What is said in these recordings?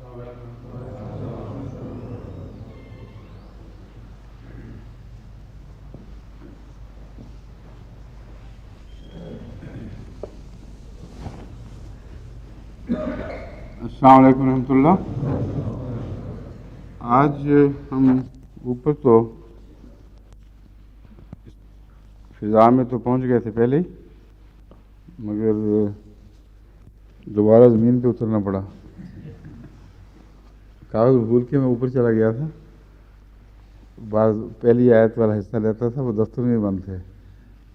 السلام علیکم ورحمۃ اللہ. آج ہم اوپر تو فضا میں تو پہنچ گئے تھے پہلے ہی، مگر دوبارہ زمین پہ اترنا پڑا. کاغذ بھول کے میں اوپر چلا گیا تھا. بعض پہلی آیت والا حصہ لیتا تھا، وہ دفتر میں بند تھے،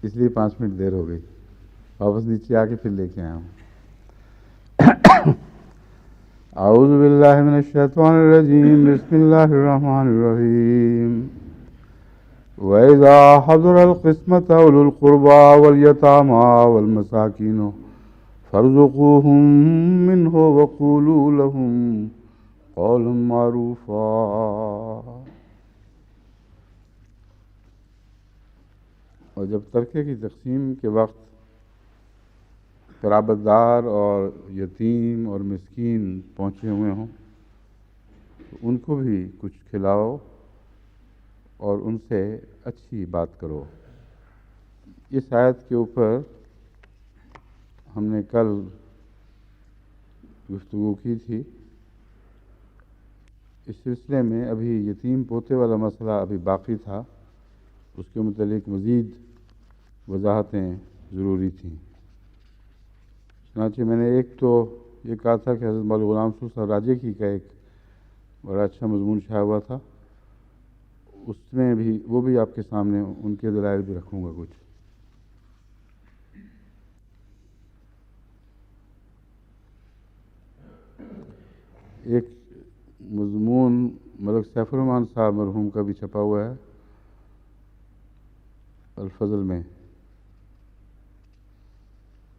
اس لیے 5 منٹ دیر ہو گئی. واپس نیچے آ کے پھر لے کے آیا ہوں. اعوذ باللہ من الشیطان الرجیم، بسم اللہ الرحمن الرحیم. وَإِذَا حَضَرَ الْقِسْمَةَ أُولُو الْقُرْبَى وَالْيَتَامَى وَالْمَسَاكِينُ فَارْزُقُوهُم مِّنْهُ وَقُولُوا لَهُمْ قَوْلًا مَّعْرُوفًا. اور جب ترکے کی تقسیم کے وقت قرابت دار اور یتیم اور مسکین پہنچے ہوئے ہوں تو ان کو بھی کچھ کھلاؤ اور ان سے اچھی بات کرو. اس آیت کے اوپر ہم نے کل گفتگو کی تھی. اس سلسلے میں ابھی یتیم پوتے والا مسئلہ ابھی باقی تھا، اس کے متعلق مزید وضاحتیں ضروری تھیں. چنانچہ میں نے ایک تو یہ کہا تھا کہ حضرت مولانا غلام رسول صاحب راجے کی کا ایک بڑا اچھا مضمون شائع ہوا تھا، اس میں بھی وہ بھی آپ کے سامنے ان کے دلائل بھی رکھوں گا. کچھ ایک مضمون ملک سیف الرحمن صاحب مرحوم کا بھی چھپا ہوا ہے الفضل میں.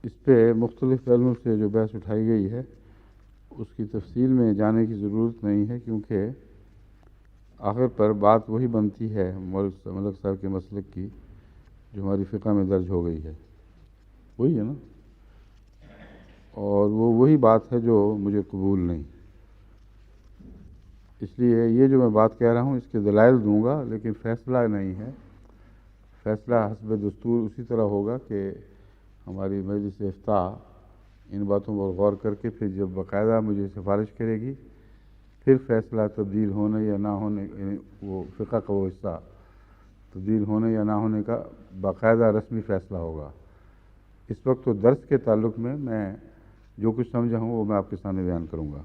اس پہ مختلف پہلوؤں سے جو بحث اٹھائی گئی ہے اس کی تفصیل میں جانے کی ضرورت نہیں ہے، کیونکہ آخر پر بات وہی بنتی ہے ملک صاحب کے مسلک کی جو ہماری فقہ میں درج ہو گئی ہے، وہی ہے نا. اور وہ وہی بات ہے جو مجھے قبول نہیں. اس لیے یہ جو میں بات کہہ رہا ہوں اس کے دلائل دوں گا، لیکن فیصلہ نہیں ہے. فیصلہ حسب دستور اسی طرح ہوگا کہ ہماری مجلس افتاء ان باتوں پر غور کر کے پھر جب باقاعدہ مجھے سفارش کرے گی پھر فیصلہ تبدیل ہونے یا نہ ہونے، یعنی وہ فقہ کا وہ حصہ تبدیل ہونے یا نہ ہونے کا باقاعدہ رسمی فیصلہ ہوگا. اس وقت تو درس کے تعلق میں جو کچھ سمجھا ہوں وہ میں آپ کے سامنے بیان کروں گا.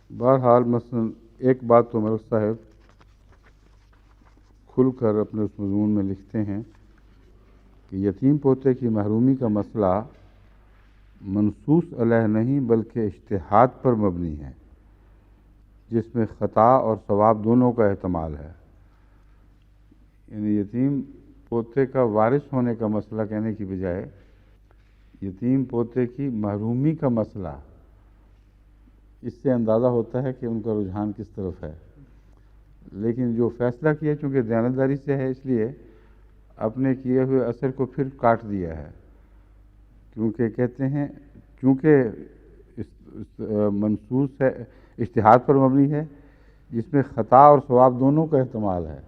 بہرحال مثلا ایک بات تو ملک صاحب کھل کر اپنے اس مضمون میں لکھتے ہیں کہ یتیم پوتے کی محرومی کا مسئلہ منصوص علیہ نہیں بلکہ اجتہاد پر مبنی ہے، جس میں خطا اور ثواب دونوں کا احتمال ہے. یعنی یتیم پوتے کا وارث ہونے کا مسئلہ کہنے کی بجائے یتیم پوتے کی محرومی کا مسئلہ، اس سے اندازہ ہوتا ہے کہ ان کا رجحان کس طرف ہے. لیکن جو فیصلہ کیا چونکہ دیانتداری سے ہے اس لیے اپنے کیے ہوئے اثر کو پھر کاٹ دیا ہے، کیونکہ کہتے ہیں کیونکہ منصوص ہے، اجتہاد پر مبنی ہے جس میں خطا اور ثواب دونوں کا احتمال ہے.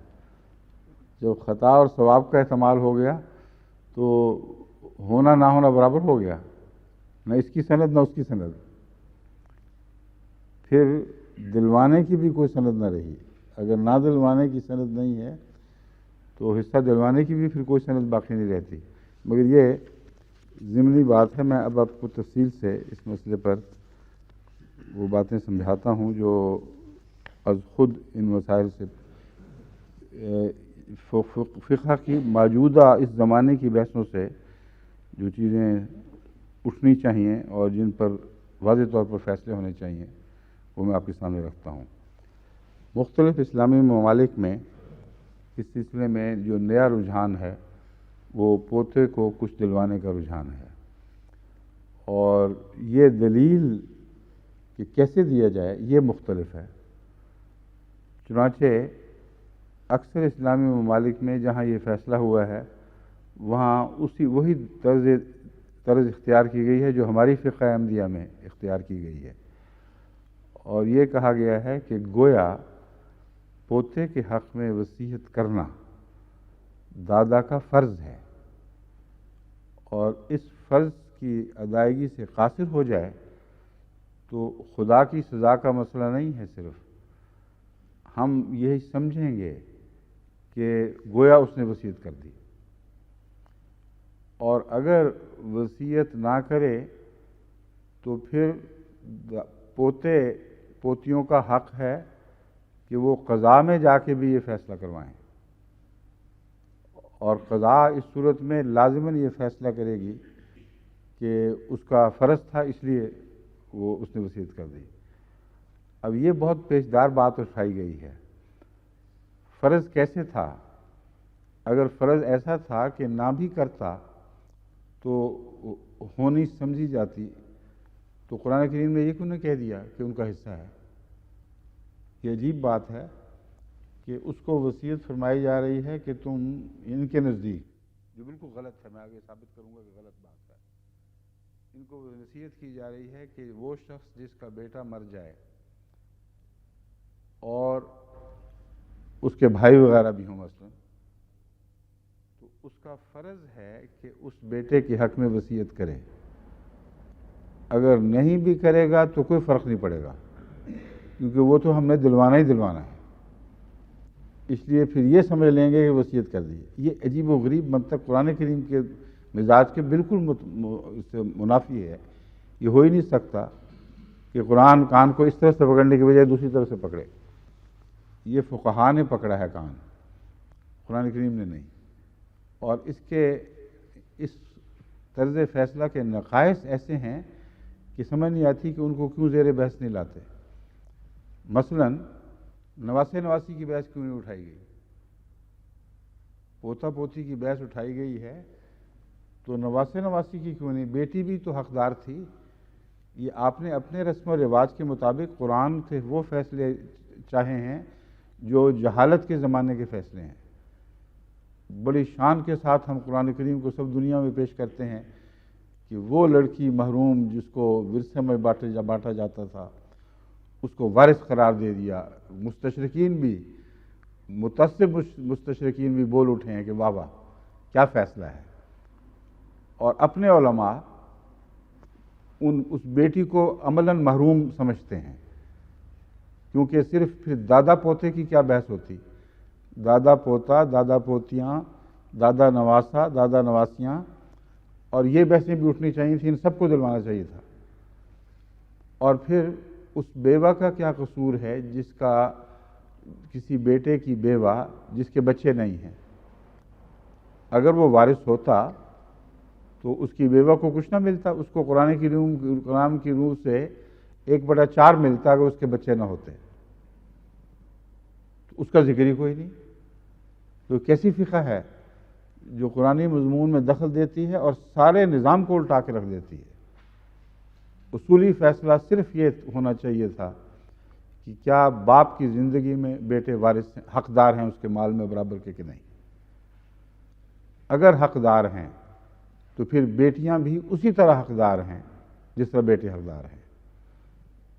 جب خطا اور ثواب کا احتمال ہو گیا تو ہونا نہ ہونا برابر ہو گیا، نہ اس کی سند نہ اس کی سند. پھر دلوانے کی بھی کوئی سند نہ رہی. اگر نہ دلوانے کی سند نہیں ہے تو حصہ دلوانے کی بھی پھر کوئی سند باقی نہیں رہتی. مگر یہ ضمنی بات ہے، میں اب آپ کو تفصیل سے اس مسئلے پر وہ باتیں سمجھاتا ہوں جو از خود ان مسائل سے فقہ کی موجودہ اس زمانے کی بحثوں سے جو چیزیں اٹھنی چاہیے اور جن پر واضح طور پر فیصلے ہونے چاہیے وہ میں آپ کے سامنے رکھتا ہوں. مختلف اسلامی ممالک میں اس سلسلے میں جو نیا رجحان ہے وہ پوتے کو کچھ دلوانے کا رجحان ہے، اور یہ دلیل کہ کیسے دیا جائے یہ مختلف ہے. چنانچہ اکثر اسلامی ممالک میں جہاں یہ فیصلہ ہوا ہے وہاں وہی طرز اختیار کی گئی ہے جو ہماری فقہ احمدیہ میں اختیار کی گئی ہے، اور یہ کہا گیا ہے کہ گویا پوتے کے حق میں وصیت کرنا دادا کا فرض ہے، اور اس فرض کی ادائیگی سے قاصر ہو جائے تو خدا کی سزا کا مسئلہ نہیں ہے، صرف ہم یہی سمجھیں گے کہ گویا اس نے وصیت کر دی، اور اگر وصیت نہ کرے تو پھر پوتے پوتیوں کا حق ہے کہ وہ قضاء میں جا کے بھی یہ فیصلہ کروائیں، اور قضاء اس صورت میں لازماً یہ فیصلہ کرے گی کہ اس کا فرض تھا اس لیے اس نے وصیت کر دی۔ اب یہ بہت پیچیدہ بات اٹھائی گئی ہے، فرض کیسے تھا؟ اگر فرض ایسا تھا کہ نہ بھی کرتا تو ہونی سمجھی جاتی تو قرآن کریم نے یہ کیوں نے کہہ دیا کہ ان کا حصہ ہے؟ یہ عجیب بات ہے کہ اس کو وصیت فرمائی جا رہی ہے کہ تم ان کے نزدیک، جو بالکل غلط ہے، میں آگے ثابت کروں گا کہ غلط بات ہے، ان کو نصیحت کی جا رہی ہے کہ وہ شخص جس کا بیٹا مر جائے اور اس کے بھائی وغیرہ بھی ہوں مثلا، تو اس کا فرض ہے کہ اس بیٹے کے حق میں وصیت کرے، اگر نہیں بھی کرے گا تو کوئی فرق نہیں پڑے گا، کیونکہ وہ تو ہم نے دلوانا ہی دلوانا ہے، اس لیے پھر یہ سمجھ لیں گے کہ وصیت کر دی۔ یہ عجیب و غریب منطق قرآن کریم کے مزاج کے بالکل اس سے منافی ہے۔ یہ ہو ہی نہیں سکتا کہ قرآن کان کو اس طرح سے پکڑنے کی بجائے دوسری طرف سے پکڑے۔ یہ فقہا نے پکڑا ہے کان، قرآن کریم نے نہیں، اور اس طرز فیصلہ کے نقائص ایسے ہیں کہ سمجھ نہیں آتی کہ ان کو کیوں زیر بحث نہیں لاتے۔ مثلا نواسے نواسی کی بحث کیوں نہیں اٹھائی گئی؟ پوتا پوتی کی بحث اٹھائی گئی ہے تو نواسے نواسی کی کیوں نہیں؟ بیٹی بھی تو حقدار تھی۔ یہ آپ نے اپنے رسم و رواج کے مطابق قرآن سے وہ فیصلے چاہے ہیں جو جہالت کے زمانے کے فیصلے ہیں۔ بڑی شان کے ساتھ ہم قرآن کریم کو سب دنیا میں پیش کرتے ہیں کہ وہ لڑکی محروم جس کو ورثے میں بانٹا جاتا تھا اس کو وارث قرار دے دیا۔ مستشرقین بھی، متعصب مستشرقین بھی بول اٹھے ہیں کہ واہ واہ کیا فیصلہ ہے، اور اپنے علماء اس بیٹی کو عملاً محروم سمجھتے ہیں، کیونکہ صرف پھر دادا پوتے کی کیا بحث ہوتی؟ دادا پوتا، دادا پوتیاں، دادا نواسا، دادا نواسیاں، اور یہ بحثیں بھی اٹھنی چاہیے تھیں، ان سب کو دلوانا چاہیے تھا۔ اور پھر اس بیوہ کا کیا قصور ہے جس کا کسی بیٹے کی بیوہ جس کے بچے نہیں ہیں، اگر وہ وارث ہوتا تو اس کی بیوہ کو کچھ نہ ملتا، اس کو قرآن کی روح سے 1/4 ملتا اگر اس کے بچے نہ ہوتے، تو اس کا ذکر ہی کوئی نہیں۔ تو کیسی فقہ ہے جو قرآنی مضمون میں دخل دیتی ہے اور سارے نظام کو الٹا کے رکھ دیتی ہے؟ اصولی فیصلہ صرف یہ ہونا چاہیے تھا کہ کیا باپ کی زندگی میں بیٹے وارث حقدار ہیں اس کے مال میں برابر کے کہ نہیں؟ اگر حقدار ہیں تو پھر بیٹیاں بھی اسی طرح حقدار ہیں جس طرح بیٹے حقدار ہیں۔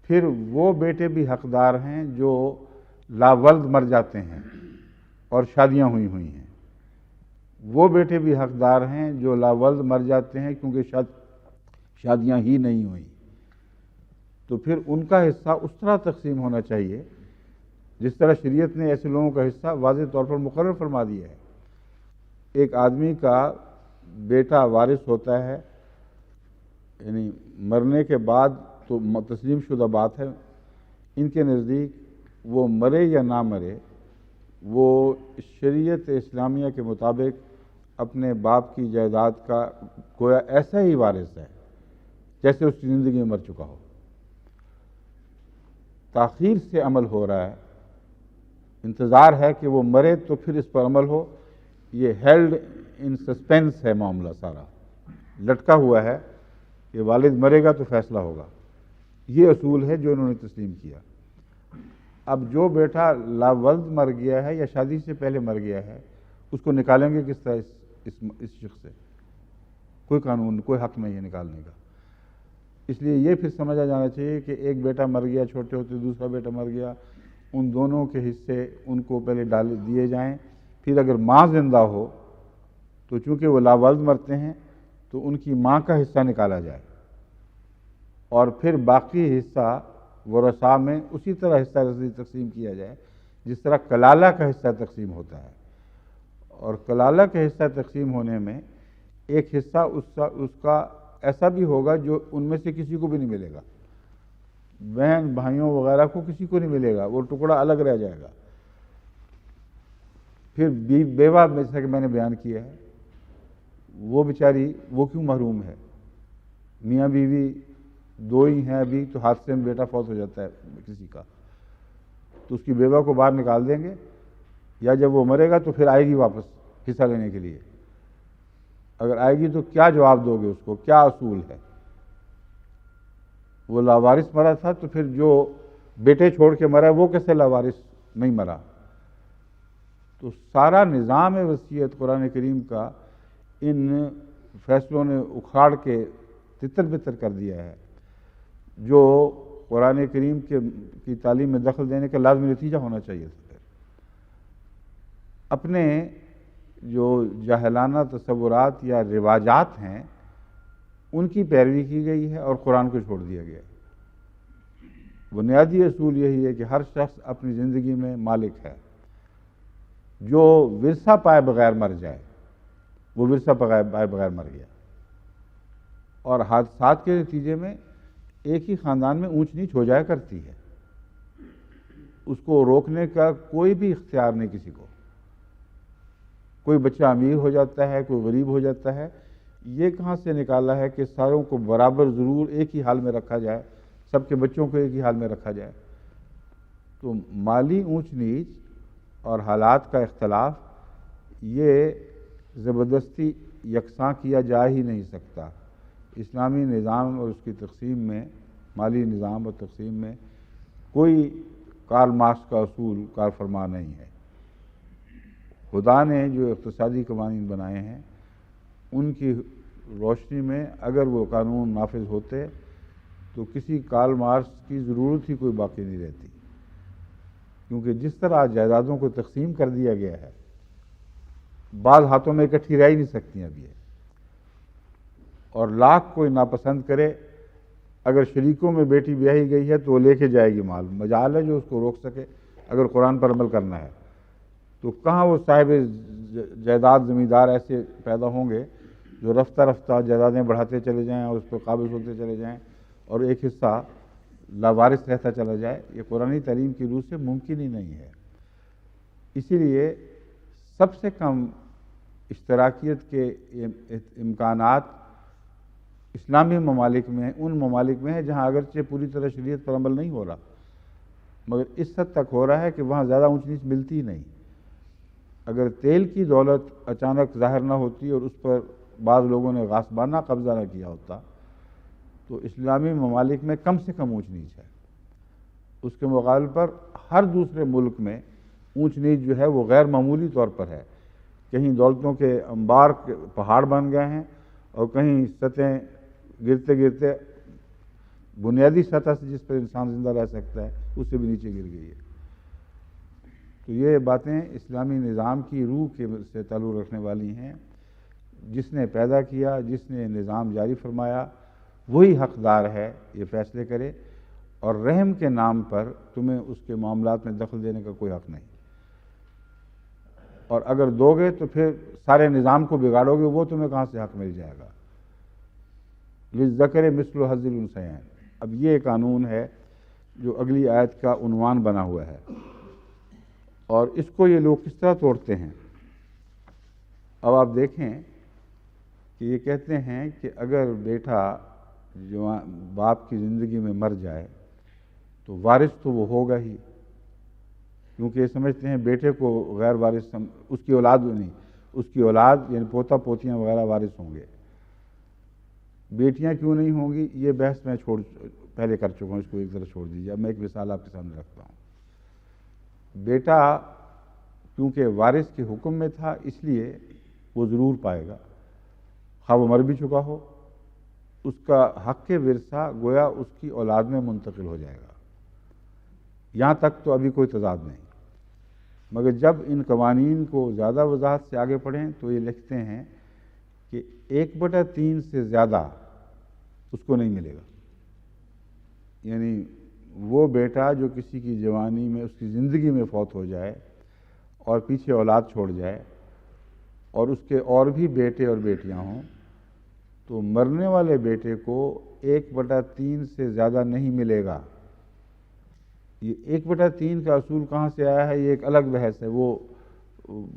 پھر وہ بیٹے بھی حقدار ہیں جو لاولد مر جاتے ہیں اور شادیاں ہوئی ہیں، وہ بیٹے بھی حقدار ہیں جو لاولد مر جاتے ہیں کیونکہ شادیاں ہی نہیں ہوئیں، تو پھر ان کا حصہ اس طرح تقسیم ہونا چاہیے جس طرح شریعت نے ایسے لوگوں کا حصہ واضح طور پر مقرر فرما دیا ہے۔ ایک آدمی کا بیٹا وارث ہوتا ہے، یعنی مرنے کے بعد تو تسلیم شدہ بات ہے، ان کے نزدیک وہ مرے یا نہ مرے وہ شریعت اسلامیہ کے مطابق اپنے باپ کی جائیداد کا گویا ایسا ہی وارث ہے جیسے اس کی زندگی میں مر چکا ہو۔ تاخیر سے عمل ہو رہا ہے، انتظار ہے کہ وہ مرے تو پھر اس پر عمل ہو، یہ ہیلڈ ان سسپینس ہے، معاملہ سارا لٹکا ہوا ہے کہ والد مرے گا تو فیصلہ ہوگا۔ یہ اصول ہے جو انہوں نے تسلیم کیا۔ اب جو بیٹا لاولد مر گیا ہے یا شادی سے پہلے مر گیا ہے اس کو نکالیں گے کس طرح اس شخص سے؟ کوئی قانون، کوئی حق نہیں ہے نکالنے کا۔ اس لیے یہ پھر سمجھا جانا چاہیے کہ ایک بیٹا مر گیا چھوٹے ہوتے، دوسرا بیٹا مر گیا، ان دونوں کے حصے ان کو پہلے دیے جائیں، پھر اگر ماں زندہ ہو تو چونکہ وہ لاولد مرتے ہیں تو ان کی ماں کا حصہ نکالا جائے، اور پھر باقی حصہ ورثاء میں اسی طرح حصہ رسید تقسیم کیا جائے جس طرح کلالہ کا حصہ تقسیم ہوتا ہے۔ اور کلالہ کا حصہ تقسیم ہونے میں ایک حصہ اس کا ایسا بھی ہوگا جو ان میں سے کسی کو بھی نہیں ملے گا، بہن بھائیوں وغیرہ کو کسی کو نہیں ملے گا، وہ ٹکڑا الگ رہ جائے گا۔ پھر بیوہ جیسا کہ میں نے بیان کیا ہے، وہ بیچاری وہ کیوں محروم ہے؟ میاں بیوی دو ہی ہیں ابھی، تو حادثے میں بیٹا فوت ہو جاتا ہے کسی کا، تو اس کی بیوہ کو باہر نکال دیں گے، یا جب وہ مرے گا تو پھر آئے گی واپس حصہ لینے کے لیے؟ اگر آئے گی تو کیا جواب دو گے اس کو؟ کیا اصول ہے؟ وہ لاوارث مرا تھا تو پھر جو بیٹے چھوڑ کے مرا وہ کیسے لاوارث نہیں مرا؟ تو سارا نظام وصیت قرآن کریم کا ان فیصلوں نے اکھاڑ کے تتر بتر کر دیا ہے، جو قرآن کریم کی تعلیم میں دخل دینے کا لازمی نتیجہ ہونا چاہیے تھا۔ اپنے جو جاہلانہ تصورات یا رواجات ہیں ان کی پیروی کی گئی ہے اور قرآن کو چھوڑ دیا گیا ہے۔ بنیادی اصول یہی ہے کہ ہر شخص اپنی زندگی میں مالک ہے، جو ورثہ پائے بغیر مر جائے وہ ورثہ پائے بغیر مر گیا، اور حادثات کے نتیجے میں ایک ہی خاندان میں اونچ نیچ ہو جایا کرتی ہے، اس کو روکنے کا کوئی بھی اختیار نہیں کسی کو۔ کوئی بچہ امیر ہو جاتا ہے، کوئی غریب ہو جاتا ہے، یہ کہاں سے نکالا ہے کہ ساروں کو برابر ضرور ایک ہی حال میں رکھا جائے، سب کے بچوں کو ایک ہی حال میں رکھا جائے؟ تو مالی اونچ نیچ اور حالات کا اختلاف یہ زبردستی یکساں کیا جا ہی نہیں سکتا۔ اسلامی نظام اور اس کی تقسیم میں، مالی نظام اور تقسیم میں کوئی کارل مارکس کا اصول کار فرما نہیں ہے۔ خدا نے جو اقتصادی قوانین بنائے ہیں ان کی روشنی میں اگر وہ قانون نافذ ہوتے تو کسی کارل مارکس کی ضرورت ہی کوئی باقی نہیں رہتی، کیونکہ جس طرح جائیدادوں کو تقسیم کر دیا گیا ہے بعض ہاتھوں میں اکٹھی رہ ہی نہیں سکتی اب یہ، اور لاکھ کوئی ناپسند کرے اگر شریکوں میں بیٹی بیاہی گئی ہے تو وہ لے کے جائے گی مال، مجال ہے جو اس کو روک سکے اگر قرآن پر عمل کرنا ہے؟ تو کہاں وہ صاحب جائیداد زمیندار ایسے پیدا ہوں گے جو رفتہ رفتہ جائیدادیں بڑھاتے چلے جائیں اور اس پر قابض ہوتے چلے جائیں اور ایک حصہ لاوارث رہتا چلا جائے؟ یہ قرآنی تعلیم کی روح سے ممکن ہی نہیں ہے۔ اسی لیے سب سے کم اشتراکیت کے امکانات اسلامی ممالک میں، ان ممالک میں ہے جہاں اگرچہ پوری طرح شریعت پر عمل نہیں ہو رہا مگر اس حد تک ہو رہا ہے کہ وہاں زیادہ اونچ نیچ ملتی ہی نہیں۔ اگر تیل کی دولت اچانک ظاہر نہ ہوتی اور اس پر بعض لوگوں نے غاصبانہ قبضہ نہ کیا ہوتا تو اسلامی ممالک میں کم سے کم اونچ نیچ ہے۔ اس کے مقابل پر ہر دوسرے ملک میں اونچ نیچ جو ہے وہ غیر معمولی طور پر ہے، کہیں دولتوں کے انبار کے پہاڑ بن گئے ہیں اور کہیں سطحیں گرتے گرتے بنیادی سطح سے جس پر انسان زندہ رہ سکتا ہے اس سے بھی نیچے گر گئی ہے۔ تو یہ باتیں اسلامی نظام کی روح کے سے تعلق رکھنے والی ہیں۔ جس نے پیدا کیا، جس نے نظام جاری فرمایا، وہی حقدار ہے یہ فیصلے کرے، اور رحم کے نام پر تمہیں اس کے معاملات میں دخل دینے کا کوئی حق نہیں، اور اگر دو گے تو پھر سارے نظام کو بگاڑو گے، وہ تمہیں کہاں سے حق مل جائے گا؟ للذکر مثل حظ الانثیین۔ اب یہ قانون ہے جو اگلی آیت کا عنوان بنا ہوا ہے، اور اس کو یہ لوگ کس طرح توڑتے ہیں۔ اب آپ دیکھیں کہ یہ کہتے ہیں کہ اگر بیٹا جو باپ کی زندگی میں مر جائے تو وارث تو وہ ہوگا ہی، کیونکہ یہ سمجھتے ہیں بیٹے کو غیر وارث، اس کی اولاد نہیں، اس کی اولاد یعنی پوتا پوتیاں وغیرہ وارث ہوں گے۔ بیٹیاں کیوں نہیں ہوں گی یہ بحث میں پہلے کر چکا ہوں، اس کو ایک طرف چھوڑ دیجیے۔ اب میں ایک مثال آپ کے سامنے رکھتا ہوں۔ بیٹا کیونکہ وارث کے حکم میں تھا اس لیے وہ ضرور پائے گا، خواہ وہ مر بھی چکا ہو، اس کا حق ورثہ گویا اس کی اولاد میں منتقل ہو جائے گا۔ یہاں تک تو ابھی کوئی تضاد نہیں، مگر جب ان قوانین کو زیادہ وضاحت سے آگے پڑھیں تو یہ لکھتے ہیں کہ 1/3 سے زیادہ اس کو نہیں ملے گا۔ یعنی وہ بیٹا جو کسی کی جوانی میں، اس کی زندگی میں فوت ہو جائے اور پیچھے اولاد چھوڑ جائے اور اس کے اور بھی بیٹے اور بیٹیاں ہوں، تو مرنے والے بیٹے کو 1/3 سے زیادہ نہیں ملے گا۔ یہ 1/3 کا اصول کہاں سے آیا ہے یہ ایک الگ بحث ہے، وہ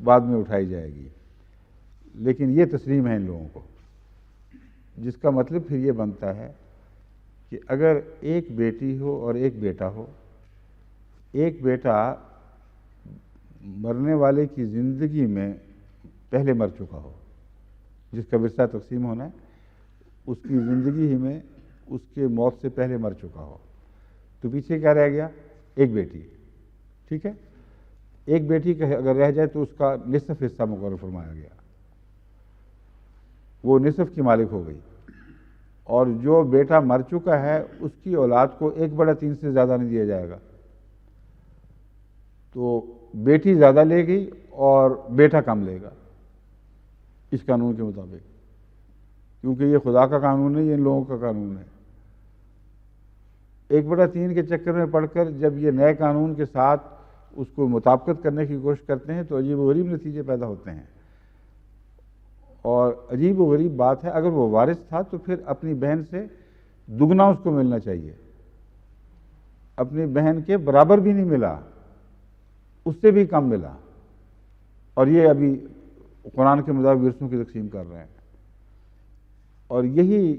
بعد میں اٹھائی جائے گی، لیکن یہ تسلیم ہے ان لوگوں کو، جس کا مطلب پھر یہ بنتا ہے کہ اگر ایک بیٹی ہو اور ایک بیٹا ہو، ایک بیٹا مرنے والے کی زندگی میں پہلے مر چکا ہو، جس کا ورثہ تقسیم ہونا ہے، اس کی زندگی ہی میں اس کے موت سے پہلے مر چکا ہو، تو پیچھے کیا رہ گیا؟ ایک بیٹی، ٹھیک ہے؟ ایک بیٹی کا اگر رہ جائے تو اس کا نصف حصہ مقرر فرمایا گیا، وہ نصف کی مالک ہو گئی، اور جو بیٹا مر چکا ہے اس کی اولاد کو 1/3 سے زیادہ نہیں دیا جائے گا، تو بیٹی زیادہ لے گئی اور بیٹا کم لے گا اس قانون کے مطابق، کیونکہ یہ خدا کا قانون ہے، یہ ان لوگوں کا قانون ہے۔ 1/3 کے چکر میں پڑھ کر جب یہ نئے قانون کے ساتھ اس کو مطابقت کرنے کی کوشش کرتے ہیں تو عجیب و غریب نتیجے پیدا ہوتے ہیں، اور عجیب و غریب بات ہے، اگر وہ وارث تھا تو پھر اپنی بہن سے دگنا اس کو ملنا چاہیے، اپنی بہن کے برابر بھی نہیں ملا، اس سے بھی کم ملا، اور یہ ابھی قرآن کے مطابق ورثوں کی تقسیم کر رہے ہیں، اور یہی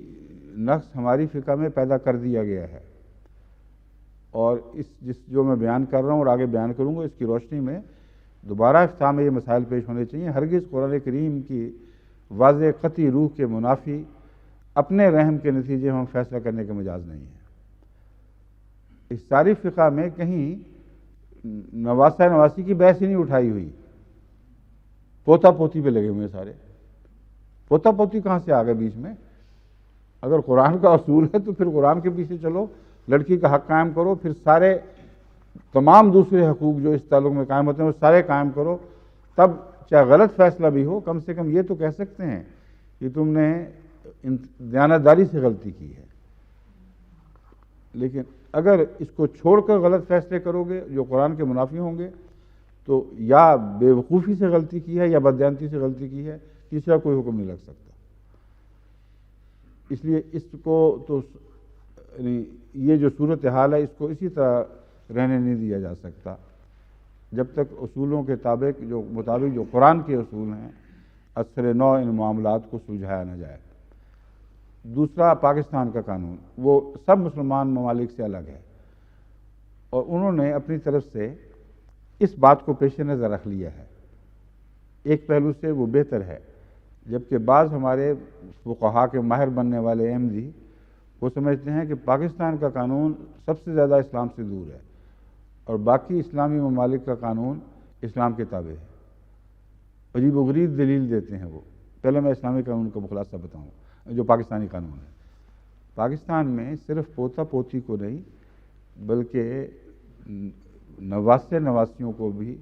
نقص ہماری فقہ میں پیدا کر دیا گیا ہے، اور جو میں بیان کر رہا ہوں اور آگے بیان کروں گا، اس کی روشنی میں دوبارہ افتتاح میں یہ مسائل پیش ہونے چاہیے۔ ہرگز قرآن کریم کی واضح قطعی روح کے منافی اپنے رحم کے نتیجے میں ہم فیصلہ کرنے کا مجاز نہیں ہے۔ اس ساری فقہ میں کہیں نواسہ نواسی کی بحث ہی نہیں اٹھائی ہوئی، پوتا پوتی پہ لگے ہوئے سارے۔ پوتا پوتی کہاں سے آ گئے بیچ میں؟ اگر قرآن کا اصول ہے تو پھر قرآن کے پیچھے چلو، لڑکی کا حق قائم کرو، پھر سارے تمام دوسرے حقوق جو اس تعلق میں قائم ہوتے ہیں وہ سارے قائم کرو، تب چاہے غلط فیصلہ بھی ہو کم سے کم یہ تو کہہ سکتے ہیں کہ تم نے دیانتداری سے غلطی کی ہے۔ لیکن اگر اس کو چھوڑ کر غلط فیصلے کرو گے جو قرآن کے منافی ہوں گے تو یا بے وقوفی سے غلطی کی ہے یا بددیانتی سے غلطی کی ہے، تیسرا کوئی حکم نہیں لگ سکتا۔ اس لیے اس کو تو یہ جو صورتحال ہے اس کو اسی طرح رہنے نہیں دیا جا سکتا جب تک اصولوں کے مطابق جو قرآن کے اصول ہیں اثر نو ان معاملات کو سلجھایا نہ جائے۔ دوسرا پاکستان کا قانون، وہ سب مسلمان ممالک سے الگ ہے، اور انہوں نے اپنی طرف سے اس بات کو پیش نظر رکھ لیا ہے۔ ایک پہلو سے وہ بہتر ہے، جبکہ بعض ہمارے فقہا کے ماہر بننے والے احمدی وہ سمجھتے ہیں کہ پاکستان کا قانون سب سے زیادہ اسلام سے دور ہے اور باقی اسلامی ممالک کا قانون اسلام کے تابع ہے۔ عجیب و غریب دلیل دیتے ہیں وہ۔ پہلے میں اسلامی قانون کا خلاصہ بتاؤں جو پاکستانی قانون ہے۔ پاکستان میں صرف پوتا پوتی کو نہیں بلکہ نواسے نواسیوں کو بھی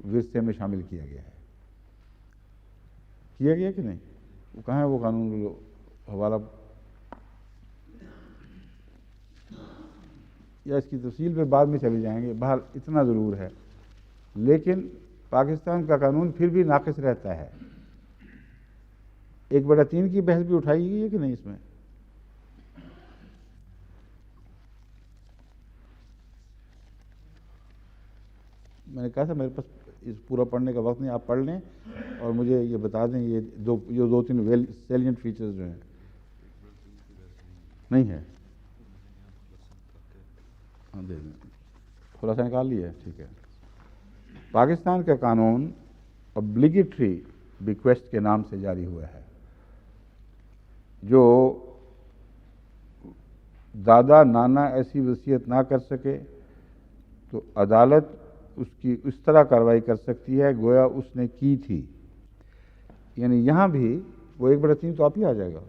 ورثے میں شامل کیا گیا ہے۔ کیا گیا کہ نہیں؟ وہ کہاں ہے وہ قانون؟ حوالہ یا اس کی تفصیل پہ بعد میں چلے جائیں گے، بہر اتنا ضرور ہے، لیکن پاکستان کا قانون پھر بھی ناقص رہتا ہے۔ 1/3 کی بحث بھی اٹھائی گئی ہے کہ نہیں اس میں؟ میں نے کہا تھا میرے پاس اس پورا پڑھنے کا وقت نہیں، آپ پڑھ لیں اور مجھے یہ بتا دیں یہ دو تین سیلینٹ فیچرز جو ہیں۔ نہیں ہے؟ ہاں دے دیں، خلاصہ نکال لیا ہے، ٹھیک ہے۔ پاکستان کا قانون obligatory bequest کے نام سے جاری ہوا ہے، جو دادا نانا ایسی وصیت نہ کر سکے تو عدالت اس کی اس طرح کارروائی کر سکتی ہے گویا اس نے کی تھی. یعنی یہاں بھی وہ 1/3 تو آپ ہی آ جائے گا.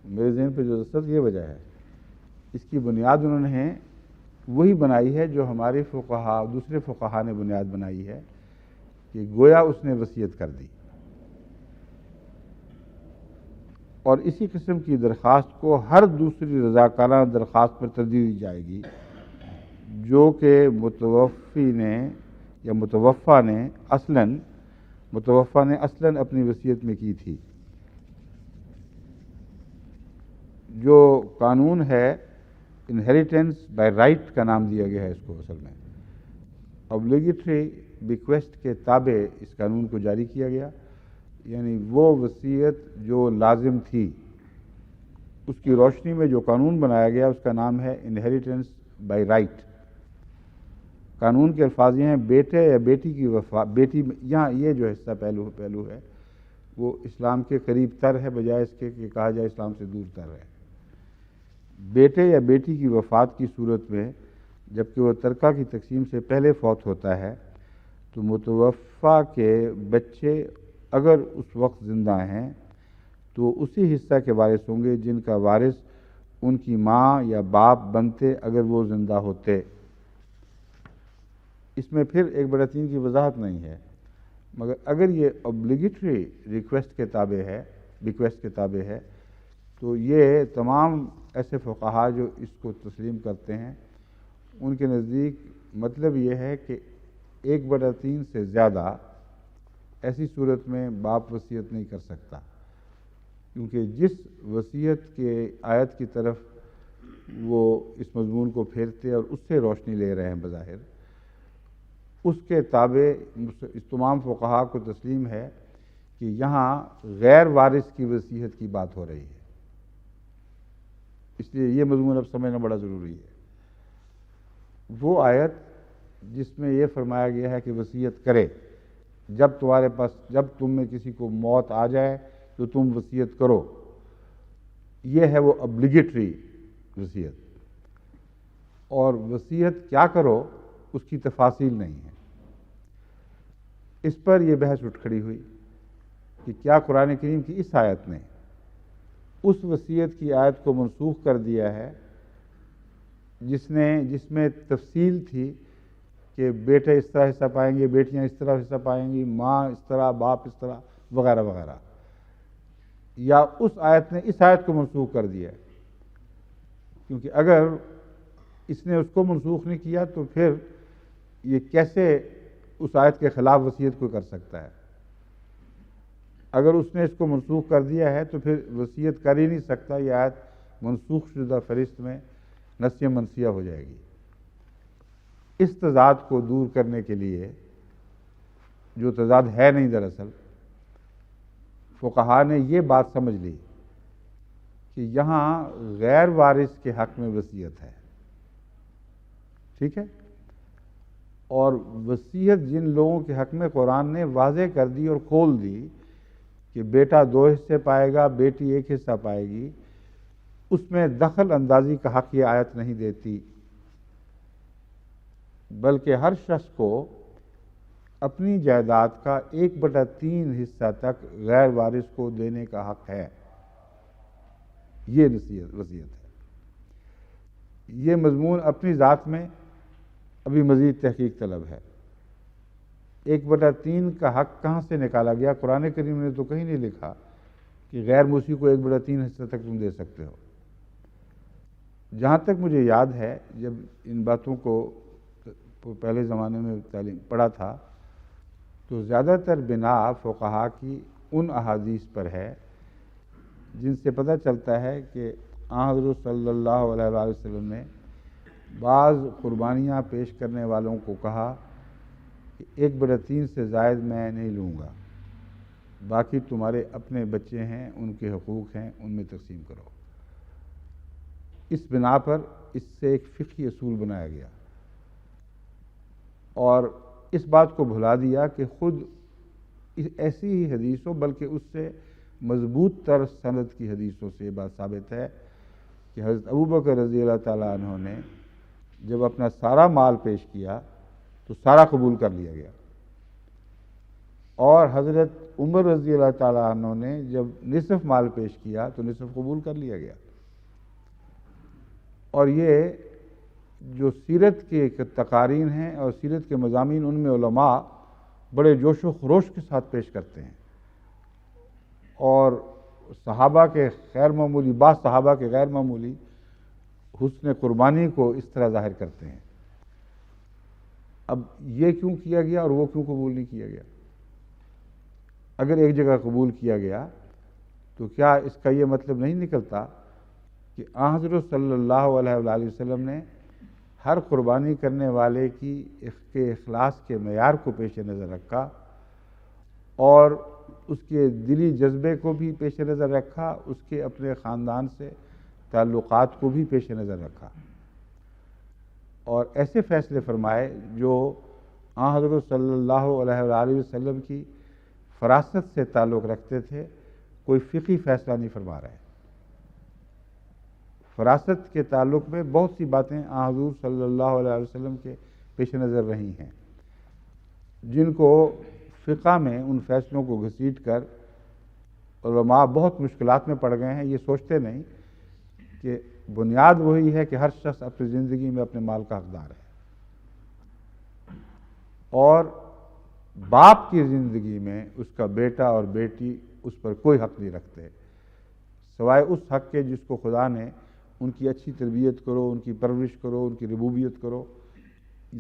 میرے ذہن پہ جو دستخط یہ وجہ ہے، اس کی بنیاد انہوں نے وہی بنائی ہے جو ہمارے فقہا دوسرے فقہا نے بنیاد بنائی ہے کہ گویا اس نے وصیت کر دی. اور اسی قسم کی درخواست کو ہر دوسری رضاکارانہ درخواست پر ترجیح دی جائے گی جو کہ متوفی نے یا متوفا نے اصلاً اپنی وصیت میں کی تھی. جو قانون ہے انہیریٹنس بائی رائٹ کا نام دیا گیا ہے اس کو اصل میں. obligatory bequest کے تابع اس قانون کو جاری کیا گیا. یعنی وہ وصیت جو لازم تھی اس کی روشنی میں جو قانون بنایا گیا اس کا نام ہے انہیریٹنس بائی رائٹ. قانون کے الفاظ یہ ہیں بیٹے یا بیٹی کی بیٹی. یہاں یہ جو حصہ پہلو ہے وہ اسلام کے قریب تر ہے بجائے اس کے کہ کہا جائے اسلام سے دور تر ہے. بیٹے یا بیٹی کی وفات کی صورت میں جبکہ وہ ترکہ کی تقسیم سے پہلے فوت ہوتا ہے تو متوفا کے بچے اگر اس وقت زندہ ہیں تو اسی حصہ کے وارث ہوں گے جن کا وارث ان کی ماں یا باپ بنتے اگر وہ زندہ ہوتے. اس میں پھر 1/3 کی وضاحت نہیں ہے، مگر اگر یہ obligatory ریکویسٹ کے تابع ہے بیکویسٹ کے تابع ہے تو یہ تمام ایسے فقہا جو اس کو تسلیم کرتے ہیں ان کے نزدیک مطلب یہ ہے کہ 1/3 سے زیادہ ایسی صورت میں باپ وصیت نہیں کر سکتا، کیونکہ جس وصیت کے آیت کی طرف وہ اس مضمون کو پھیرتے اور اس سے روشنی لے رہے ہیں بظاہر، اس کے تابع اس تمام فقہا کو تسلیم ہے کہ یہاں غیر وارث کی وصیت کی بات ہو رہی ہے. اس لیے یہ مضمون اب سمجھنا بڑا ضروری ہے. وہ آیت جس میں یہ فرمایا گیا ہے کہ وصیت کرے، جب تم میں کسی کو موت آ جائے تو تم وصیت کرو، یہ ہے وہ obligatory وصیت. اور وصیت کیا کرو اس کی تفاصیل نہیں ہے. اس پر یہ بحث اٹھ کھڑی ہوئی کہ کیا قرآن کریم کی اس آیت نے اس وصیت کی آیت کو منسوخ کر دیا ہے جس میں تفصیل تھی کہ بیٹے اس طرح حصہ پائیں گے، بیٹیاں اس طرح حصہ پائیں گی، ماں اس طرح، باپ اس طرح وغیرہ وغیرہ، یا اس آیت نے اس آیت کو منسوخ کر دیا ہے؟ کیونکہ اگر اس نے اس کو منسوخ نہیں کیا تو پھر یہ کیسے اس آیت کے خلاف وصیت کو کر سکتا ہے؟ اگر اس نے اس کو منسوخ کر دیا ہے تو پھر وصیت کر ہی نہیں سکتا. یہ آیت منسوخ شدہ فہرست میں نسیہ منسیہ ہو جائے گی. اس تضاد کو دور کرنے کے لیے، جو تضاد ہے نہیں دراصل، فقہا نے یہ بات سمجھ لی کہ یہاں غیر وارث کے حق میں وصیت ہے. ٹھیک ہے؟ اور وصیت جن لوگوں کے حق میں قرآن نے واضح کر دی اور کھول دی کہ بیٹا 2 حصے پائے گا، بیٹی 1 حصہ پائے گی، اس میں دخل اندازی کا حق یہ آیت نہیں دیتی، بلکہ ہر شخص کو اپنی جائیداد کا 1/3 حصہ تک غیر وارث کو دینے کا حق ہے. یہ وصیت ہے. یہ مضمون اپنی ذات میں ابھی مزید تحقیق طلب ہے. 1/3 کا حق کہاں سے نکالا گیا؟ قرآن کریم نے تو کہیں نہیں لکھا کہ غیر موسی کو 1/3 حصہ تک تم دے سکتے ہو. جہاں تک مجھے یاد ہے جب ان باتوں کو پہلے زمانے میں تعلیم پڑھا تھا تو زیادہ تر بنا فقہا کی ان احادیث پر ہے جن سے پتہ چلتا ہے کہ حضرت صلی اللہ علیہ وآلہ وسلم نے بعض قربانیاں پیش کرنے والوں کو کہا کہ 1/3 سے زائد میں نہیں لوں گا، باقی تمہارے اپنے بچے ہیں، ان کے حقوق ہیں، ان میں تقسیم کرو. اس بنا پر اس سے ایک فقہی اصول بنایا گیا اور اس بات کو بھلا دیا کہ خود ایسی ہی حدیثوں بلکہ اس سے مضبوط تر سند کی حدیثوں سے یہ بات ثابت ہے کہ حضرت ابوبکر رضی اللہ تعالیٰ عنہ نے جب اپنا سارا مال پیش کیا تو سارا قبول کر لیا گیا۔ اور حضرت عمر رضی اللہ تعالیٰ عنہ نے جب نصف مال پیش کیا تو نصف قبول کر لیا گیا۔ اور یہ جو سیرت کے تقارین ہیں اور سیرت کے مضامین، ان میں علماء بڑے جوش و خروش کے ساتھ پیش کرتے ہیں، اور صحابہ کے غیر معمولی، بعض صحابہ کے غیر معمولی حسن قربانی کو اس طرح ظاہر کرتے ہیں۔ اب یہ کیوں کیا گیا اور وہ کیوں قبول نہیں کیا گیا؟ اگر ایک جگہ قبول کیا گیا تو کیا اس کا یہ مطلب نہیں نکلتا کہ آن حضرت صلی اللہ علیہ وآلہ وسلم نے ہر قربانی کرنے والے کے اخلاص کے معیار کو پیش نظر رکھا، اور اس کے دلی جذبے کو بھی پیش نظر رکھا، اس کے اپنے خاندان سے تعلقات کو بھی پیش نظر رکھا، اور ایسے فیصلے فرمائے جو آن حضرت صلی اللہ علیہ وآلہ وسلم کی فراست سے تعلق رکھتے تھے۔ کوئی فقہی فیصلہ نہیں فرما رہے، فراست کے تعلق میں بہت سی باتیں آن حضور صلی اللہ علیہ وسلم کے پیش نظر رہی ہیں، جن کو فقہ میں ان فیصلوں کو گھسیٹ کر علماء بہت مشکلات میں پڑ گئے ہیں۔ یہ سوچتے نہیں کہ بنیاد وہی ہے کہ ہر شخص اپنی زندگی میں اپنے مال کا حقدار ہے، اور باپ کی زندگی میں اس کا بیٹا اور بیٹی اس پر کوئی حق نہیں رکھتے سوائے اس حق کے جس کو خدا نے ان کی اچھی تربیت کرو، ان کی پرورش کرو، ان کی ربوبیت کرو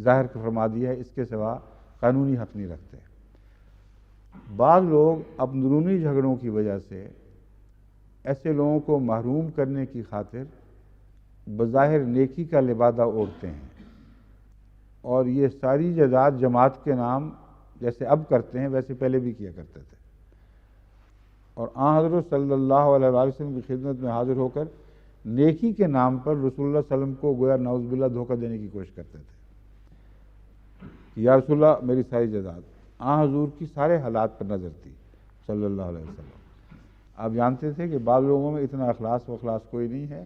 ظاہر فرما دیا ہے، اس کے سوا قانونی حق نہیں رکھتے۔ بعض لوگ اندرونی جھگڑوں کی وجہ سے ایسے لوگوں کو محروم کرنے کی خاطر بظاہر نیکی کا لبادہ اوڑھتے ہیں، اور یہ ساری جائیداد جماعت کے نام جیسے اب کرتے ہیں ویسے پہلے بھی کیا کرتے تھے، اور آن حضرت صلی اللہ علیہ وسلم کی خدمت میں حاضر ہو کر نیکی کے نام پر رسول اللہ صلی اللہ علیہ وسلم کو گویا نعوذ باللہ دھوکہ دینے کی کوشش کرتے تھے۔ یا رسول اللہ، میری ساری جائیداد، آن حضور کی سارے حالات پر نظر تھی صلی اللہ علیہ وسلم۔ آپ جانتے تھے کہ بعض لوگوں میں اتنا اخلاص و اخلاص کوئی نہیں ہے،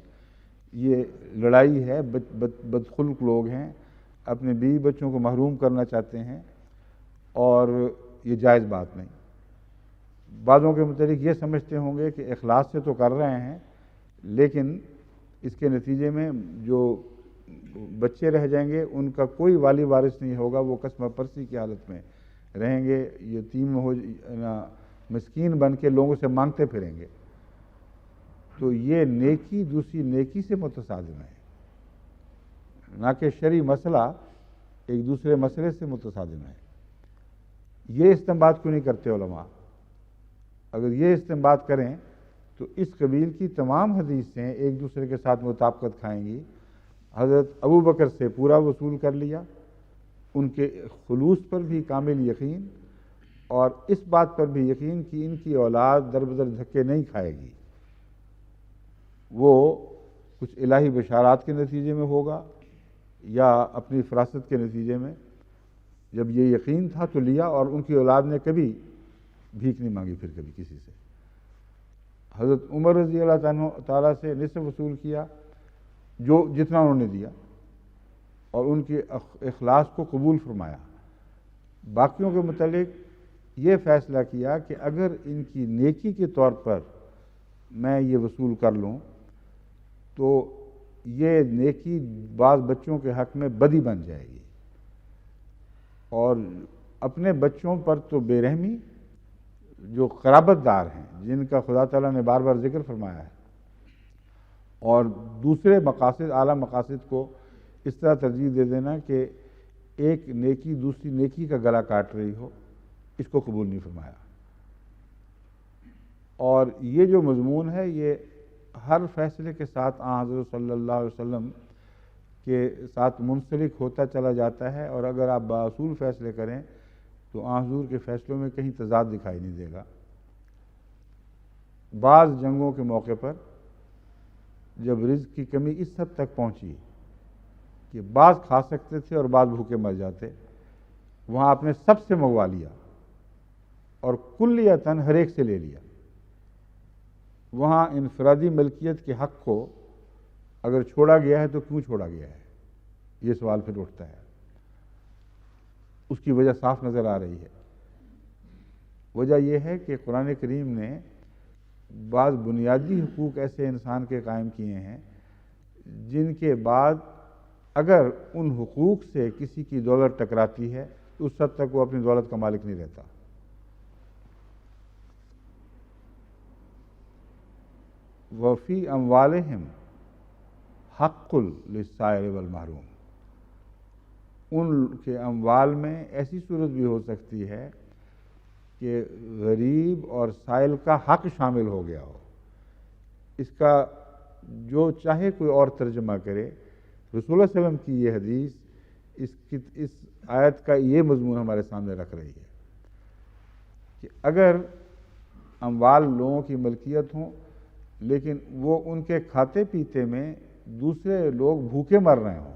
یہ لڑائی ہے، بدخلق لوگ ہیں، اپنے بیوی بچوں کو محروم کرنا چاہتے ہیں، اور یہ جائز بات نہیں۔ بعضوں کے متعلق یہ سمجھتے ہوں گے کہ اخلاص سے تو کر رہے ہیں، لیکن اس کے نتیجے میں جو بچے رہ جائیں گے ان کا کوئی والی وارث نہیں ہوگا، وہ قسمہ پرسی کی حالت میں رہیں گے، یتیم مسکین بن کے لوگوں سے مانگتے پھریں گے۔ تو یہ نیکی دوسری نیکی سے متصادم ہے، نہ کہ شرعی مسئلہ ایک دوسرے مسئلے سے متصادم ہے۔ یہ استنباط کیوں نہیں کرتے علماء؟ اگر یہ استنباط کریں تو اس قبیل کی تمام حدیثیں ایک دوسرے کے ساتھ مطابقت کھائیں گی۔ حضرت ابو بکر سے پورا وصول کر لیا، ان کے خلوص پر بھی کامل یقین، اور اس بات پر بھی یقین کہ ان کی اولاد در بدر دھکے نہیں کھائے گی، وہ کچھ الہی بشارات کے نتیجے میں ہوگا یا اپنی فراست کے نتیجے میں۔ جب یہ یقین تھا تو لیا، اور ان کی اولاد نے کبھی بھیک نہیں مانگی پھر کبھی کسی سے۔ حضرت عمر رضی اللہ تعالیٰ سے نصف وصول کیا، جو جتنا انہوں نے دیا، اور ان کے اخلاص کو قبول فرمایا۔ باقیوں کے متعلق یہ فیصلہ کیا کہ اگر ان کی نیکی کے طور پر میں یہ وصول کر لوں تو یہ نیکی بعض بچوں کے حق میں بدی بن جائے گی، اور اپنے بچوں پر تو بے رحمی، جو قرابت دار ہیں جن کا خدا تعالیٰ نے بار بار ذکر فرمایا ہے، اور دوسرے مقاصد، اعلیٰ مقاصد کو اس طرح ترجیح دے دینا کہ ایک نیکی دوسری نیکی کا گلا کاٹ رہی ہو، اس کو قبول نہیں فرمایا۔ اور یہ جو مضمون ہے یہ ہر فیصلے کے ساتھ آن حضرت صلی اللہ علیہ وسلم کے ساتھ منسلک ہوتا چلا جاتا ہے، اور اگر آپ باصول فیصلے کریں تو آن حضور کے فیصلوں میں کہیں تضاد دکھائی نہیں دے گا۔ بعض جنگوں کے موقع پر جب رزق کی کمی اس حد تک پہنچی کہ بعض کھا سکتے تھے اور بعض بھوکے مر جاتے، وہاں آپ نے سب سے منگوا لیا اور کلیتاً ہر ایک سے لے لیا۔ وہاں انفرادی ملکیت کے حق کو اگر چھوڑا گیا ہے تو کیوں چھوڑا گیا ہے، یہ سوال پھر اٹھتا ہے۔ اس کی وجہ صاف نظر آ رہی ہے۔ وجہ یہ ہے کہ قرآن کریم نے بعض بنیادی حقوق ایسے انسان کے قائم کیے ہیں جن کے بعد اگر ان حقوق سے کسی کی دولت ٹکراتی ہے تو اس حد تک وہ اپنی دولت کا مالک نہیں رہتا۔ وفی اموالہم حق للسائل والمحروم، ان کے اموال میں ایسی صورت بھی ہو سکتی ہے کہ غریب اور سائل کا حق شامل ہو گیا ہو۔ اس کا جو چاہے کوئی اور ترجمہ کرے، رسول اللہ صلی اللہ علیہ وسلم کی یہ حدیث اس آیت کا یہ مضمون ہمارے سامنے رکھ رہی ہے کہ اگر اموال لوگوں کی ملکیت ہوں لیکن وہ ان کے کھاتے پیتے میں دوسرے لوگ بھوکے مر رہے ہوں،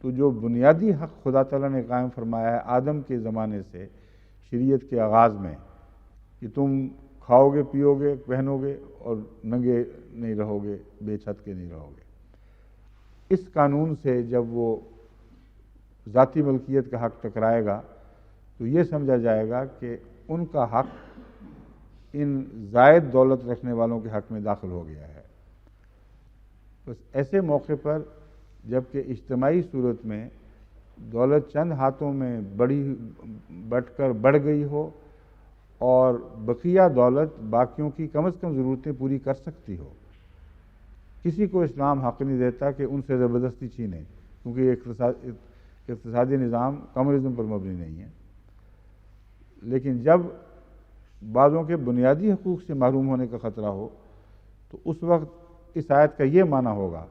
تو جو بنیادی حق خدا تعالیٰ نے قائم فرمایا ہے آدم کے زمانے سے شریعت کے آغاز میں کہ تم کھاؤ گے پیو گے پہنو گے اور ننگے نہیں رہو گے، بے چھت کے نہیں رہو گے، اس قانون سے جب وہ ذاتی ملکیت کا حق ٹکرائے گا تو یہ سمجھا جائے گا کہ ان کا حق ان زائد دولت رکھنے والوں کے حق میں داخل ہو گیا ہے۔ بس ایسے موقع پر جبکہ اجتماعی صورت میں دولت چند ہاتھوں میں بڑھ کر بڑھ گئی ہو اور بقیہ دولت باقیوں کی کم از کم ضرورتیں پوری کر سکتی ہو، کسی کو اسلام حق نہیں دیتا کہ ان سے زبردستی چھینے، کیونکہ یہ اقتصادی نظام کمیونزم پر مبنی نہیں ہے۔ لیکن جب بعضوں کے بنیادی حقوق سے محروم ہونے کا خطرہ ہو تو اس وقت اس آیت کا یہ معنی ہوگا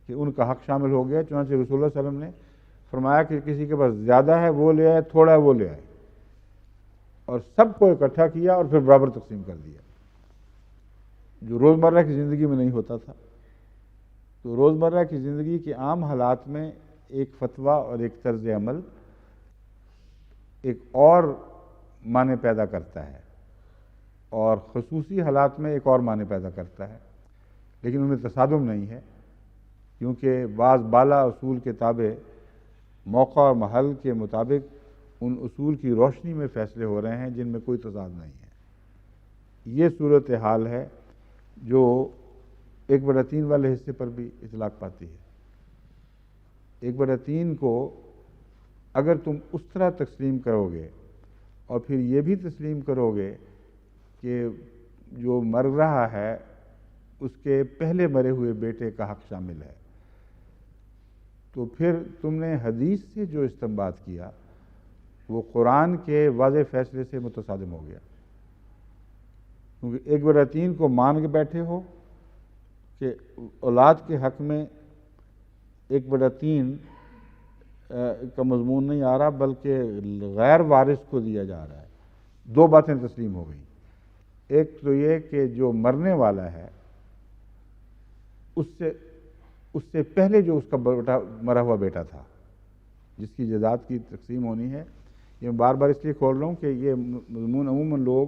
کہ ان کا حق شامل ہو گیا۔ چنانچہ رسول اللہ صلی اللہ علیہ وسلم نے فرمایا کہ کسی کے پاس زیادہ ہے وہ لے آئے، تھوڑا ہے وہ لے آئے، اور سب کو اکٹھا کیا اور پھر برابر تقسیم کر دیا، جو روزمرہ کی زندگی میں نہیں ہوتا تھا۔ تو روزمرہ کی زندگی کے عام حالات میں ایک فتویٰ اور ایک طرز عمل ایک اور معنی پیدا کرتا ہے اور خصوصی حالات میں ایک اور معنی پیدا کرتا ہے، لیکن ان میں تصادم نہیں ہے، کیونکہ بعض بالا اصول کے تابع موقع اور محل کے مطابق ان اصول کی روشنی میں فیصلے ہو رہے ہیں جن میں کوئی تضاد نہیں ہے۔ یہ صورتحال ہے جو 1/3 والے حصے پر بھی اطلاق پاتی ہے۔ 1/3 کو اگر تم اس طرح تقسیم کرو گے اور پھر یہ بھی تسلیم کرو گے کہ جو مر رہا ہے اس کے پہلے مرے ہوئے بیٹے کا حق شامل ہے، تو پھر تم نے حدیث سے جو استنباط کیا وہ قرآن کے واضح فیصلے سے متصادم ہو گیا، کیونکہ 1/3 کو مان کے بیٹھے ہو کہ اولاد کے حق میں 1/3 کا مضمون نہیں آ رہا بلکہ غیر وارث کو دیا جا رہا ہے۔ دو باتیں تسلیم ہو گئیں، ایک تو یہ کہ جو مرنے والا ہے اس سے پہلے جو اس کا مرا ہوا بیٹا تھا جس کی جائیداد کی تقسیم ہونی ہے، یہ بار بار اس لیے کھول رہا ہوں کہ یہ مضمون عموماً لوگ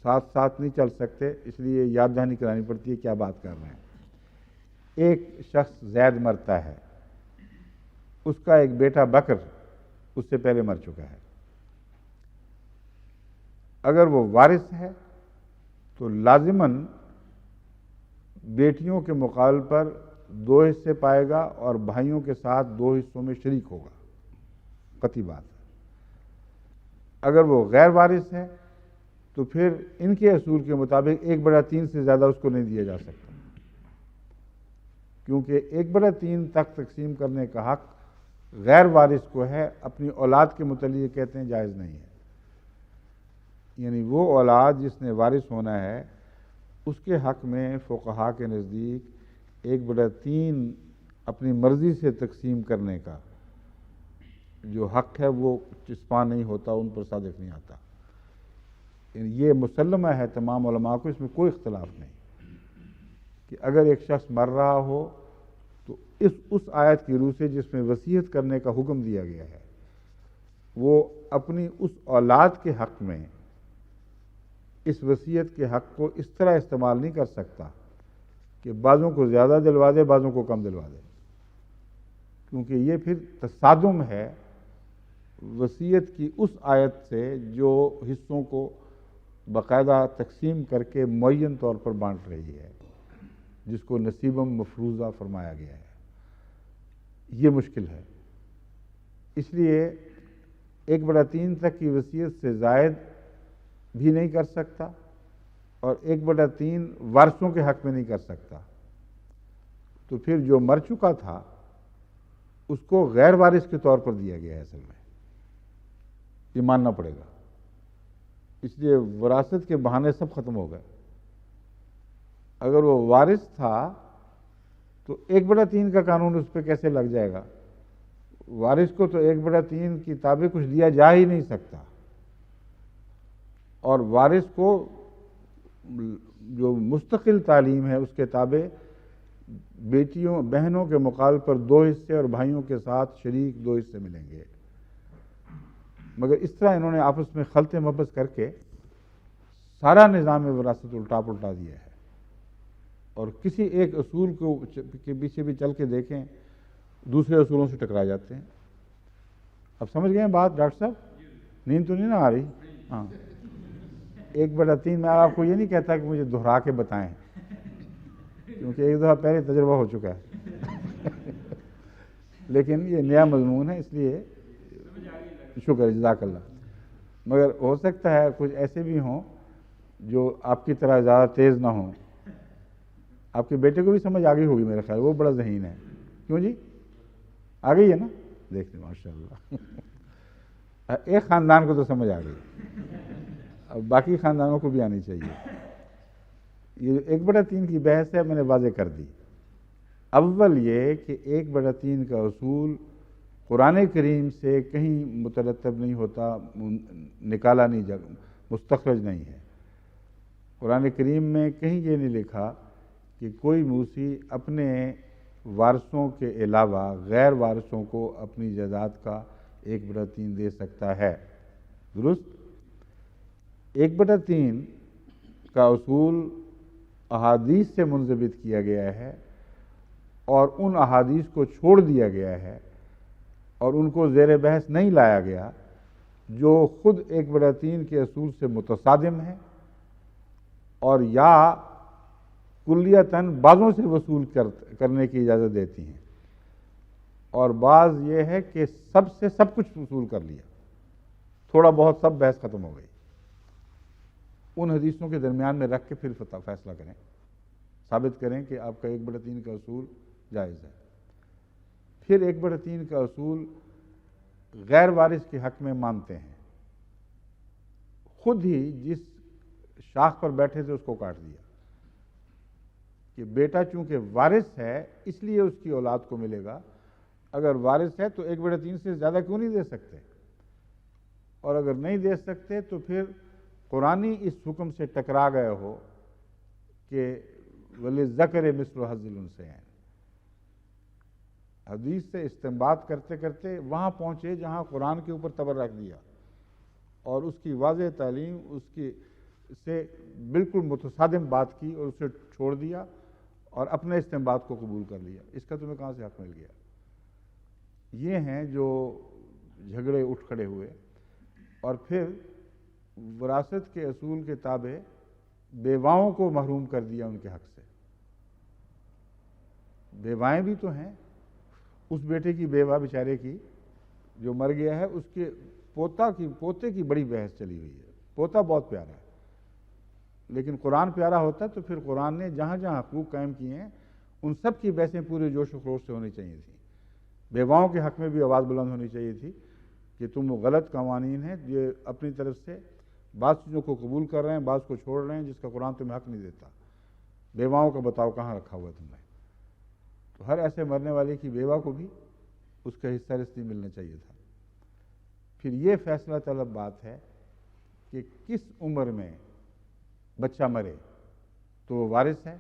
ساتھ ساتھ نہیں چل سکتے، اس لیے یاد دہانی کرانی پڑتی ہے کیا بات کر رہے ہیں۔ ایک شخص زید مرتا ہے، اس کا ایک بیٹا بکر اس سے پہلے مر چکا ہے، اگر وہ وارث ہے تو لازماً بیٹیوں کے مقابل پر 2 حصے پائے گا اور بھائیوں کے ساتھ 2 حصوں میں شریک ہوگا، قطعی بات ہے۔ اگر وہ غیر وارث ہے تو پھر ان کے اصول کے مطابق 1/3 سے زیادہ اس کو نہیں دیا جا سکتا، کیونکہ 1/3 تک تقسیم کرنے کا حق غیر وارث کو ہے، اپنی اولاد کے متعلق کہتے ہیں جائز نہیں ہے۔ یعنی وہ اولاد جس نے وارث ہونا ہے اس کے حق میں فقہا کے نزدیک 1/3 اپنی مرضی سے تقسیم کرنے کا جو حق ہے وہ چسپاں نہیں ہوتا، ان پر صادق نہیں آتا۔ یہ مسلمہ ہے تمام علماء کو، اس میں کوئی اختلاف نہیں کہ اگر ایک شخص مر رہا ہو تو اس آیت کی روح سے جس میں وصیت کرنے کا حکم دیا گیا ہے وہ اپنی اس اولاد کے حق میں اس وصیت کے حق کو اس طرح استعمال نہیں کر سکتا کہ بعضوں کو زیادہ دلوا دے بعضوں کو کم دلوا دے، کیونکہ یہ پھر تصادم ہے وصیت کی اس آیت سے جو حصوں کو باقاعدہ تقسیم کر کے معین طور پر بانٹ رہی ہے، جس کو نصیبم مفروضہ فرمایا گیا ہے۔ یہ مشکل ہے، اس لیے 1/3 تک کی وصیت سے زائد بھی نہیں کر سکتا اور 1/3 وارثوں کے حق میں نہیں کر سکتا۔ تو پھر جو مر چکا تھا اس کو غیر وارث کے طور پر دیا گیا ہے، اصل میں یہ ماننا پڑے گا۔ اس لیے وراثت کے بہانے سب ختم ہو گئے۔ اگر وہ وارث تھا تو 1/3 کا قانون اس پہ کیسے لگ جائے گا؟ وارث کو تو 1/3 کی تابع کچھ دیا جا ہی نہیں سکتا، اور وارث کو جو مستقل تعلیم ہے اس کے تابع بیٹیوں بہنوں کے مقابل پر 2 حصے اور بھائیوں کے ساتھ شریک 2 حصے ملیں گے۔ مگر اس طرح انہوں نے آپس میں خلط مبس کر کے سارا نظام وراثت الٹا پلٹا دیا ہے، اور کسی ایک اصول کو کے پیچھے بھی چل کے دیکھیں دوسرے اصولوں سے ٹکرا جاتے ہیں۔ اب سمجھ گئے ہیں بات ڈاکٹر صاحب؟ نیند تو نہیں نہ آ رہی؟ ہاں، 1/3 میں آپ کو یہ نہیں کہتا کہ مجھے دہرا کے بتائیں، کیونکہ ایک دفعہ پہلے تجربہ ہو چکا ہے لیکن یہ نیا مضمون ہے، اس لیے شکر، جزاک اللہ۔ مگر ہو سکتا ہے کچھ ایسے بھی ہوں جو آپ کی طرح زیادہ تیز نہ ہوں۔ آپ کے بیٹے کو بھی سمجھ آ گئی ہوگی میرے خیال، وہ بڑا ذہین ہے، کیوں جی؟ آ گئی ہے نا؟ دیکھ لیں ماشاء اللہ ایک خاندان کو تو سمجھ آ گئی، اب باقی خاندانوں کو بھی آنی چاہیے۔ یہ 1/3 کی بحث ہے، میں نے واضح کر دی۔ اول یہ کہ 1/3 کا اصول قرآن کریم سے کہیں مترتب نہیں ہوتا، نکالا نہیں مستخرج نہیں ہے۔ قرآن کریم میں کہیں یہ نہیں لکھا کہ کوئی موسی اپنے وارثوں کے علاوہ غیر وارثوں کو اپنی جائیداد کا 1/3 دے سکتا ہے، درست؟ 1/3 کا اصول احادیث سے منضبط کیا گیا ہے، اور ان احادیث کو چھوڑ دیا گیا ہے اور ان کو زیر بحث نہیں لایا گیا جو خود 1/3 کے اصول سے متصادم ہے، اور یا کلیتاً بعضوں سے وصول کرنے کی اجازت دیتی ہیں، اور بعض یہ ہے کہ سب سے سب کچھ وصول کر لیا، تھوڑا بہت سب بحث ختم ہو گئی۔ ان حدیثوں کے درمیان میں رکھ کے پھر فیصلہ کریں، ثابت کریں کہ آپ کا 1/3 کا اصول جائز ہے۔ پھر 1/3 کا اصول غیر وارث کے حق میں مانتے ہیں، خود ہی جس شاخ پر بیٹھے تھے اس کو کاٹ دیا کہ بیٹا چونکہ وارث ہے اس لیے اس کی اولاد کو ملے گا، اگر وارث ہے تو 1/3 سے زیادہ کیوں نہیں دے سکتے؟ اور اگر نہیں دے سکتے تو پھر قرآنی اس حکم سے ٹکرا گئے ہو کہ وَلِلذَّكَرِ مِثْلُ حَظِّ الْأُنثَيَيْنِ۔ حدیث سے استنباط کرتے کرتے وہاں پہنچے جہاں قرآن کے اوپر تبر رکھ دیا، اور اس کی واضح تعلیم اس کی سے بالکل متصادم بات کی اور اسے چھوڑ دیا اور اپنے استنباط کو قبول کر لیا۔ اس کا تمہیں کہاں سے حق مل گیا؟ یہ ہیں جو جھگڑے اٹھ کھڑے ہوئے، اور پھر وراثت کے اصول کے تابع بیواؤں کو محروم کر دیا ان کے حق سے۔ بیوائیں بھی تو ہیں، اس بیٹے کی بیوہ بیچارے کی جو مر گیا ہے، اس کے پوتے کی بڑی بحث چلی ہوئی ہے۔ پوتا بہت پیارا ہے، لیکن قرآن پیارا ہوتا تو پھر قرآن نے جہاں جہاں حقوق قائم کیے ہیں ان سب کی بحثیں پورے جوش و خروش سے ہونی چاہیے تھیں۔ بیواؤں کے حق میں بھی آواز بلند ہونی چاہیے تھی کہ تم غلط قوانین ہیں، یہ اپنی طرف سے بعض چیزوں کو قبول کر رہے ہیں، بعض کو چھوڑ رہے ہیں جس کا قرآن تمہیں حق نہیں دیتا۔ بیواؤں کا بتاؤ کہاں رکھا ہوا ہے تم نے؟ تو ہر ایسے مرنے والے کی بیوہ کو بھی اس کا حصہ رستی ملنا چاہیے تھا۔ پھر یہ فیصلہ طلب بات ہے کہ کس عمر میں بچہ مرے تو وہ وارث ہے،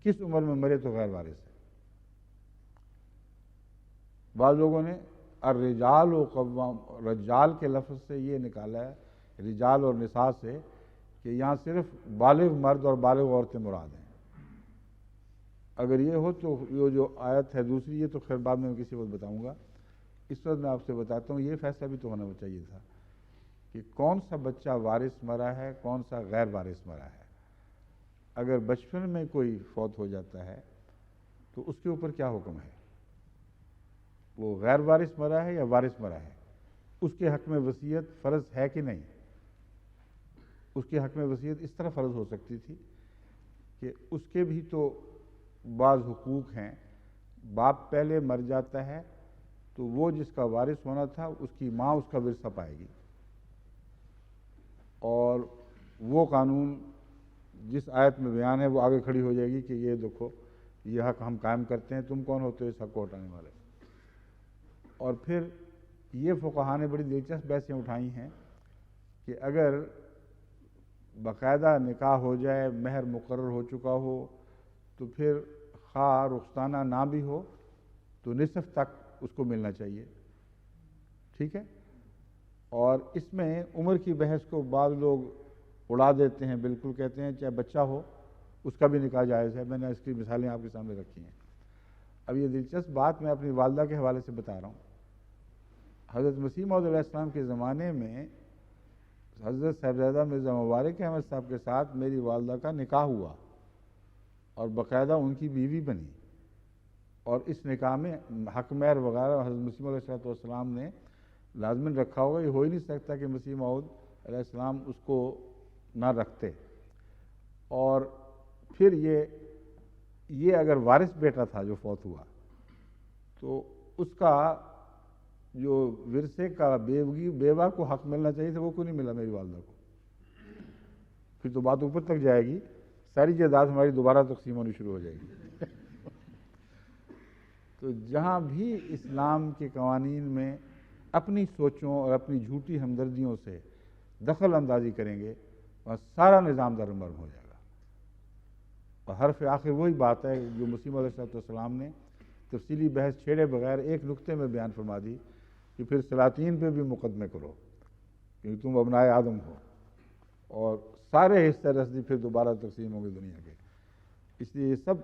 کس عمر میں مرے تو غیر وارث ہے۔ بعض لوگوں نے الرجال و قوام، رجال کے لفظ سے یہ نکالا ہے رجال اور نساء سے کہ یہاں صرف بالغ مرد اور بالغ عورتیں مراد ہیں۔ اگر یہ ہو تو یہ جو آیت ہے دوسری، یہ تو خیر بعد میں کسی وقت بتاؤں گا، اس وقت میں آپ سے بتاتا ہوں یہ فیصلہ بھی تو ہونا چاہیے تھا کہ کون سا بچہ وارث مرا ہے، کون سا غیر وارث مرا ہے۔ اگر بچپن میں کوئی فوت ہو جاتا ہے تو اس کے اوپر کیا حکم ہے؟ وہ غیر وارث مرا ہے یا وارث مرا ہے؟ اس کے حق میں وصیت فرض ہے کہ نہیں؟ اس کے حق میں وصیت اس طرح فرض ہو سکتی تھی کہ اس کے بھی تو بعض حقوق ہیں۔ باپ پہلے مر جاتا ہے تو وہ جس کا وارث ہونا تھا اس کی ماں اس کا ورثہ پائے گی، اور وہ قانون جس آیت میں بیان ہے وہ آگے کھڑی ہو جائے گی کہ یہ دیکھو یہ حق ہم قائم کرتے ہیں، تم کون ہوتے ہو اس حق کو ہٹانے والے۔ اور پھر یہ فقہاء نے بڑی دلچسپ بحثیں اٹھائی ہیں کہ اگر باقاعدہ نکاح ہو جائے، مہر مقرر ہو چکا ہو، تو پھر خواہ رخصتانہ نہ بھی ہو تو نصف تک اس کو ملنا چاہیے، ٹھیک ہے۔ اور اس میں عمر کی بحث کو بعض لوگ اڑا دیتے ہیں، بالکل کہتے ہیں چاہے بچہ ہو اس کا بھی نکاح جائز ہے۔ میں نے اس کی مثالیں آپ کے سامنے رکھی ہیں۔ اب یہ دلچسپ بات میں اپنی والدہ کے حوالے سے بتا رہا ہوں۔ حضرت مسیح موعود علیہ السلام کے زمانے میں حضرت صاحبزادہ مرزا مبارک احمد صاحب کے ساتھ میری والدہ کا نکاح ہوا اور باقاعدہ ان کی بیوی بنی، اور اس نکاح میں حق مہر وغیرہ حضرت مسیح علیہ السلام نے لازماً رکھا ہوگا۔ یہ ہو ہی نہیں سکتا کہ مسیح موعود علیہ السلام اس کو نہ رکھتے۔ اور پھر یہ اگر وارث بیٹا تھا جو فوت ہوا تو اس کا جو ورثے کا بیوہ کو حق ملنا چاہیے تھا، وہ کیوں نہیں ملا میری والدہ کو؟ پھر تو بات اوپر تک جائے گی، ساری جائیداد ہماری دوبارہ تقسیم ہونی شروع ہو جائے گی۔ تو جہاں بھی اسلام کے قوانین میں اپنی سوچوں اور اپنی جھوٹی ہمدردیوں سے دخل اندازی کریں گے وہاں سارا نظام درمرم ہو جائے گا۔ اور حرف آخر وہی بات ہے جو مسیح علیہ السلام نے تفصیلی بحث چھیڑے بغیر ایک نقطے میں بیان فرما دی کہ پھر سلاطین پہ بھی مقدمے کرو کیونکہ تم ابنائے آدم ہو، اور سارے حصہ رسدی پھر دوبارہ تقسیم ہوں گے دنیا کے۔ اس لیے یہ سب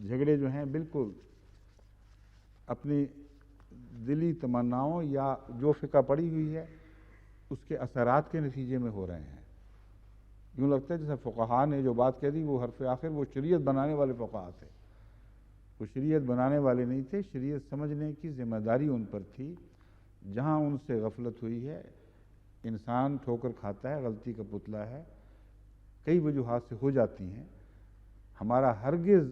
جھگڑے جو ہیں بالکل اپنی دلی تمناؤں یا جو فقہ پڑی ہوئی ہے اس کے اثرات کے نتیجے میں ہو رہے ہیں۔ یوں لگتا ہے جیسے فقہاء نے جو بات کہہ دی وہ حرف آخر وہ شریعت بنانے والے فقہاء تھے، وہ شریعت بنانے والے نہیں تھے، شریعت سمجھنے کی ذمہ داری ان پر تھی۔ جہاں ان سے غفلت ہوئی ہے، انسان ٹھوکر کھاتا ہے، غلطی کا پتلا ہے، کئی وجوہات سے ہو جاتی ہیں۔ ہمارا ہرگز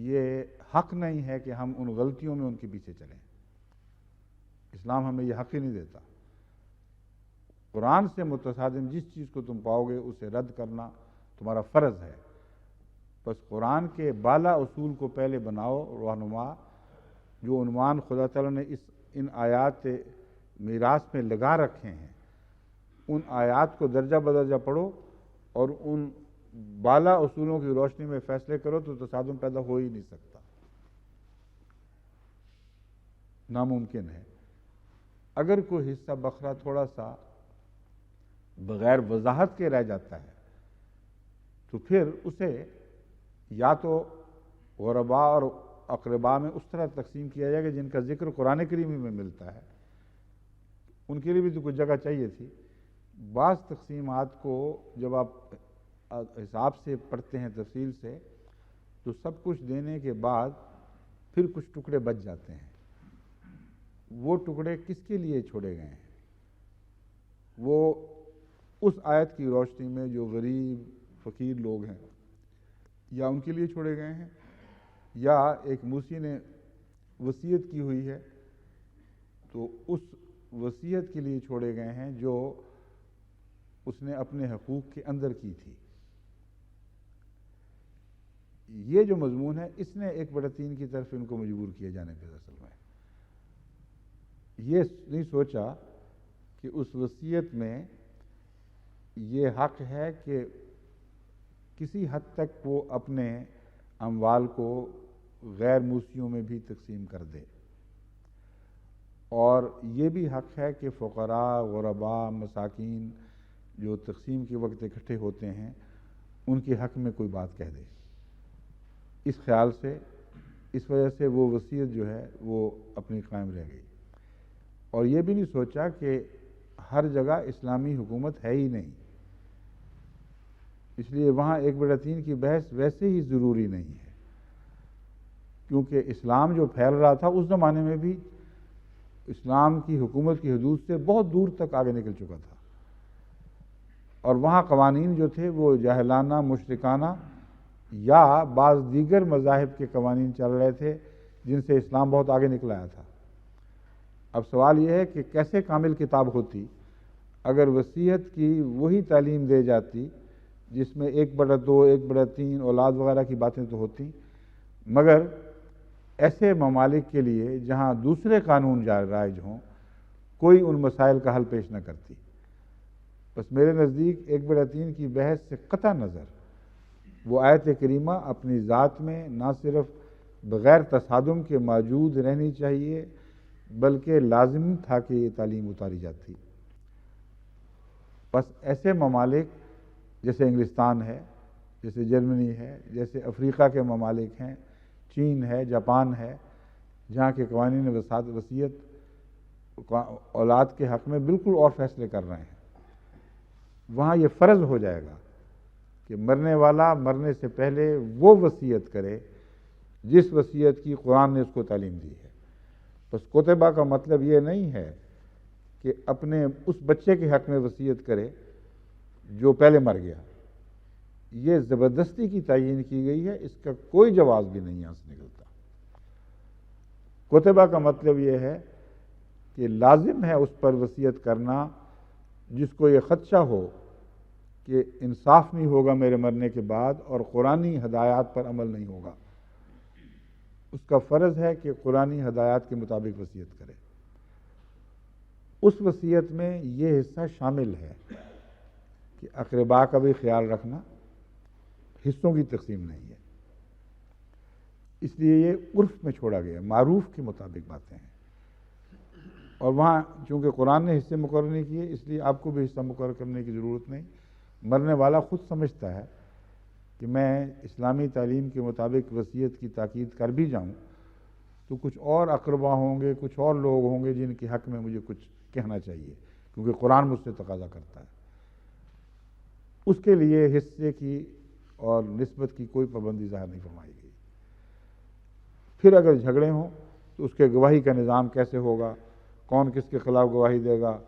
یہ حق نہیں ہے کہ ہم ان غلطیوں میں ان کے پیچھے چلیں، اسلام ہمیں یہ حق ہی نہیں دیتا۔ قرآن سے متصادم جس چیز کو تم پاؤ گے اسے رد کرنا تمہارا فرض ہے۔ بس قرآن کے بالا اصول کو پہلے بناؤ رہنما، جو عنوان خدا تعالیٰ نے ان آیات میراث میں لگا رکھے ہیں، ان آیات کو درجہ بدرجہ پڑھو اور ان بالا اصولوں کی روشنی میں فیصلے کرو تو تصادم پیدا ہو ہی نہیں سکتا، ناممکن ہے۔ اگر کوئی حصہ بکھرا تھوڑا سا بغیر وضاحت کے رہ جاتا ہے تو پھر اسے یا تو غرباء اور اقرباء میں اس طرح تقسیم کیا جائے گا جن کا ذکر قرآن کریم میں ملتا ہے، ان کے لیے بھی تو کچھ جگہ چاہیے تھی۔ بعض تقسیمات کو جب آپ حساب سے پڑھتے ہیں تفصیل سے تو سب کچھ دینے کے بعد پھر کچھ ٹکڑے بچ جاتے ہیں۔ وہ ٹکڑے کس کے لیے چھوڑے گئے ہیں؟ وہ اس آیت کی روشنی میں جو غریب فقیر لوگ ہیں یا ان کے لیے چھوڑے گئے ہیں، یا ایک موسی نے وصیت کی ہوئی ہے تو اس وصیت کے لیے چھوڑے گئے ہیں جو اس نے اپنے حقوق کے اندر کی تھی۔ یہ جو مضمون ہے اس نے 1/3 کی طرف ان کو مجبور کیا جانے پہ اصل میں یہ نہیں سوچا کہ اس وصیت میں یہ حق ہے کہ کسی حد تک وہ اپنے اموال کو غیر موسیوں میں بھی تقسیم کر دے، اور یہ بھی حق ہے کہ فقراء، غرباء، مساکین جو تقسیم کے وقت اکٹھے ہوتے ہیں ان کے حق میں کوئی بات کہہ دے۔ اس خیال سے، اس وجہ سے وہ وصیت جو ہے وہ اپنی قائم رہ گئی، اور یہ بھی نہیں سوچا کہ ہر جگہ اسلامی حکومت ہے ہی نہیں، اس لیے وہاں 1/3 کی بحث ویسے ہی ضروری نہیں ہے، کیونکہ اسلام جو پھیل رہا تھا اس زمانے میں بھی اسلام کی حکومت کی حدود سے بہت دور تک آگے نکل چکا تھا، اور وہاں قوانین جو تھے وہ جاہلانہ، مشرکانہ یا بعض دیگر مذاہب کے قوانین چل رہے تھے جن سے اسلام بہت آگے نکل آیا تھا۔ اب سوال یہ ہے کہ کیسے کامل کتاب ہوتی اگر وصیت کی وہی تعلیم دے جاتی جس میں 1/2، 1/3 اولاد وغیرہ کی باتیں تو ہوتی، مگر ایسے ممالک کے لیے جہاں دوسرے قانون رائج ہوں کوئی ان مسائل کا حل پیش نہ کرتی۔ بس میرے نزدیک 1/3 کی بحث سے قطع نظر وہ آیت کریمہ اپنی ذات میں نہ صرف بغیر تصادم کے موجود رہنی چاہیے بلکہ لازم تھا کہ یہ تعلیم اتاری جاتی۔ بس ایسے ممالک جیسے انگلستان ہے، جیسے جرمنی ہے، جیسے افریقہ کے ممالک ہیں، چین ہے، جاپان ہے، جہاں کے قوانین وصیت اولاد کے حق میں بالکل اور فیصلے کر رہے ہیں، وہاں یہ فرض ہو جائے گا کہ مرنے والا مرنے سے پہلے وہ وصیت کرے جس وصیت کی قرآن نے اس کو تعلیم دی ہے۔ بس کتبہ کا مطلب یہ نہیں ہے کہ اپنے اس بچے کے حق میں وصیت کرے جو پہلے مر گیا، یہ زبردستی کی تعیین کی گئی ہے، اس کا کوئی جواز بھی نہیں یہاں سے نکلتا۔ کتبہ کا مطلب یہ ہے کہ لازم ہے اس پر وصیت کرنا جس کو یہ خدشہ ہو کہ انصاف نہیں ہوگا میرے مرنے کے بعد اور قرآنی ہدایات پر عمل نہیں ہوگا، اس کا فرض ہے کہ قرآنی ہدایات کے مطابق وصیت کرے۔ اس وصیت میں یہ حصہ شامل ہے کہ اقربا کا بھی خیال رکھنا، حصوں کی تقسیم نہیں ہے، اس لیے یہ عرف میں چھوڑا گیا، معروف کے مطابق باتیں ہیں، اور وہاں چونکہ قرآن نے حصے مقرر نہیں کیے اس لیے آپ کو بھی حصہ مقرر کرنے کی ضرورت نہیں۔ مرنے والا خود سمجھتا ہے کہ میں اسلامی تعلیم کے مطابق وصیت کی تاکید کر بھی جاؤں تو کچھ اور اقربا ہوں گے، کچھ اور لوگ ہوں گے جن کے حق میں مجھے کچھ کہنا چاہیے، کیونکہ قرآن مجھ سے تقاضا کرتا ہے۔ اس کے لیے حصے کی اور نسبت کی کوئی پابندی ظاہر نہیں فرمائی گئی۔ پھر اگر جھگڑے ہوں تو اس کے گواہی کا نظام کیسے ہوگا، کون کس کے خلاف گواہی دے گا،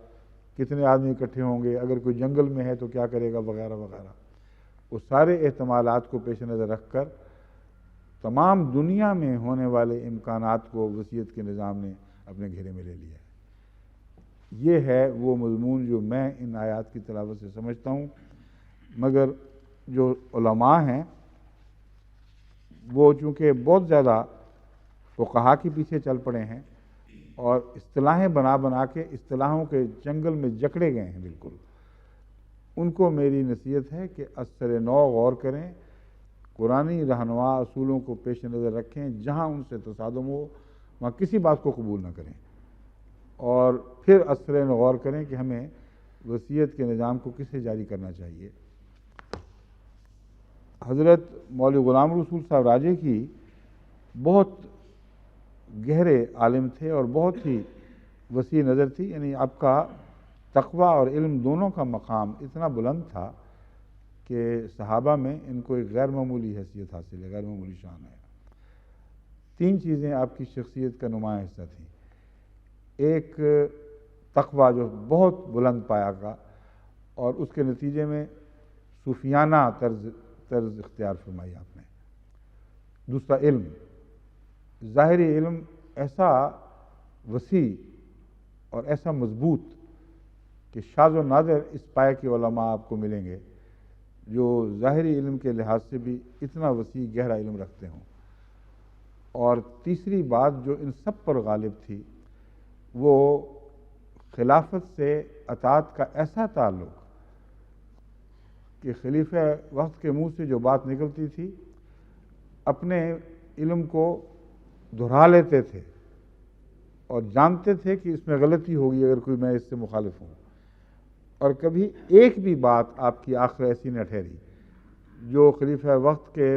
کتنے آدمی اکٹھے ہوں گے، اگر کوئی جنگل میں ہے تو کیا کرے گا، وغیرہ وغیرہ، وہ سارے احتمالات کو پیش نظر رکھ کر تمام دنیا میں ہونے والے امکانات کو وصیت کے نظام نے اپنے گھیرے میں لے لیا ہے۔ یہ ہے وہ مضمون جو میں ان آیات کی تلاوت سے سمجھتا ہوں، مگر جو علماء ہیں وہ چونکہ بہت زیادہ فقہا کے پیچھے چل پڑے ہیں اور اصطلاحیں بنا بنا کے اصطلاحوں کے جنگل میں جکڑے گئے ہیں بالکل، ان کو میری نصیحت ہے کہ اثر نو غور کریں، قرآنی رہنما اصولوں کو پیش نظر رکھیں، جہاں ان سے تصادم ہو وہاں کسی بات کو قبول نہ کریں، اور پھر اثر نو غور کریں کہ ہمیں وصیت کے نظام کو کسے جاری کرنا چاہیے۔ حضرت مولوی غلام رسول صاحب راجے کی بہت گہرے عالم تھے اور بہت ہی وسیع نظر تھی، یعنی آپ کا تقوی اور علم دونوں کا مقام اتنا بلند تھا کہ صحابہ میں ان کو ایک غیر معمولی حیثیت حاصل ہے، غیر معمولی شان ہے۔ 3 چیزیں آپ کی شخصیت کا نمایاں حصہ تھیں، ایک تقوی جو بہت بلند پایا کا اور اس کے نتیجے میں صوفیانہ طرز اختیار فرمائی آپ نے، دوسرا علم، ظاہری علم ایسا وسیع اور ایسا مضبوط کہ شاذ و نادر اس پائے کے علماء آپ کو ملیں گے جو ظاہری علم کے لحاظ سے بھی اتنا وسیع گہرا علم رکھتے ہوں۔ اور تیسری بات جو ان سب پر غالب تھی وہ خلافت سے اطاعت کا ایسا تعلق کہ خلیفہ وقت کے منہ سے جو بات نکلتی تھی اپنے علم کو دہرا لیتے تھے اور جانتے تھے کہ اس میں غلطی ہوگی اگر کوئی میں اس سے مخالف ہوں، اور کبھی ایک بھی بات آپ کی آخر ایسی نہ ٹھہری جو خلیفہ وقت کے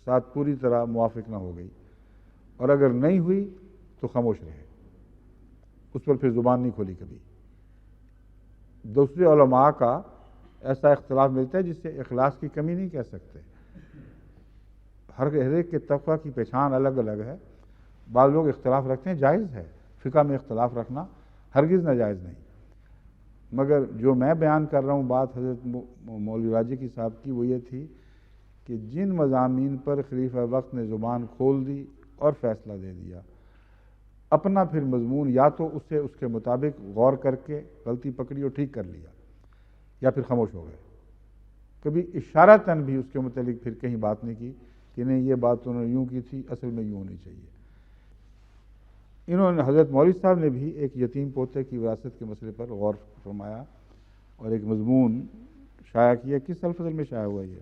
ساتھ پوری طرح موافق نہ ہو گئی، اور اگر نہیں ہوئی تو خاموش رہے، اس پر پھر زبان نہیں کھولی کبھی۔ دوسرے علماء کا ایسا اختلاف ملتا ہے جس سے اخلاص کی کمی نہیں کہہ سکتے۔ ہر ایک کے تقویٰ کی پہچان الگ الگ ہے۔ بعض لوگ اختلاف رکھتے ہیں، جائز ہے، فقہ میں اختلاف رکھنا ہرگز ناجائز نہیں، مگر جو میں بیان کر رہا ہوں بات حضرت مولوی راجی کی صاحب کی، وہ یہ تھی کہ جن مضامین پر خلیفہ وقت نے زبان کھول دی اور فیصلہ دے دیا، اپنا پھر مضمون یا تو اسے اس کے مطابق غور کر کے غلطی پکڑی اور ٹھیک کر لیا، یا پھر خاموش ہو گئے۔ کبھی اشارتاً بھی اس کے متعلق پھر کہیں بات نہیں کی کہ نہیں یہ بات انہوں نے یوں کی تھی، اصل میں یوں ہونی چاہیے۔ انہوں نے حضرت مولوی صاحب نے بھی ایک یتیم پوتے کی وراثت کے مسئلے پر غور فرمایا اور ایک مضمون شائع کیا۔ کس الفضل میں شائع ہوا؟ یہ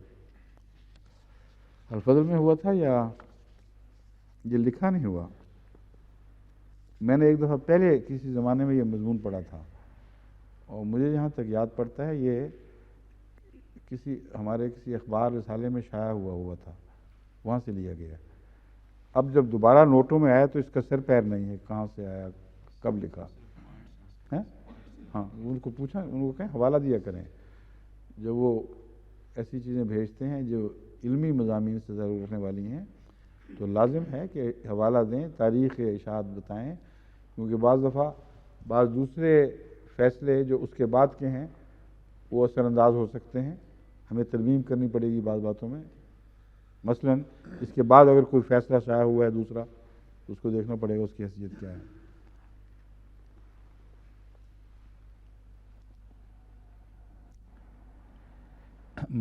الفضل میں ہوا تھا یا یہ لکھا نہیں ہوا؟ میں نے ایک دفعہ پہلے کسی زمانے میں یہ مضمون پڑھا تھا، اور مجھے جہاں تک یاد پڑتا ہے یہ ہمارے کسی اخبار رسالے میں شائع ہوا تھا، وہاں سے لیا گیا۔ اب جب دوبارہ نوٹوں میں آیا تو اس کا سر پیر نہیں ہے، کہاں سے آیا، کب لکھا ہے؟ ہاں، ان کو پوچھا، ان کو کہیں حوالہ دیا کریں جب وہ ایسی چیزیں بھیجتے ہیں جو علمی مضامین سے ضرور رکھنے والی ہیں، تو لازم ہے کہ حوالہ دیں، تاریخ اشاعت بتائیں، کیونکہ بعض دفعہ بعض دوسرے فیصلے جو اس کے بعد کے ہیں وہ اثر انداز ہو سکتے ہیں، ہمیں ترمیم کرنی پڑے گی بعض باتوں میں۔ مثلا اس کے بعد اگر کوئی فیصلہ شائع ہوا ہے دوسرا تو اس کو دیکھنا پڑے گا اس کی حیثیت کیا ہے۔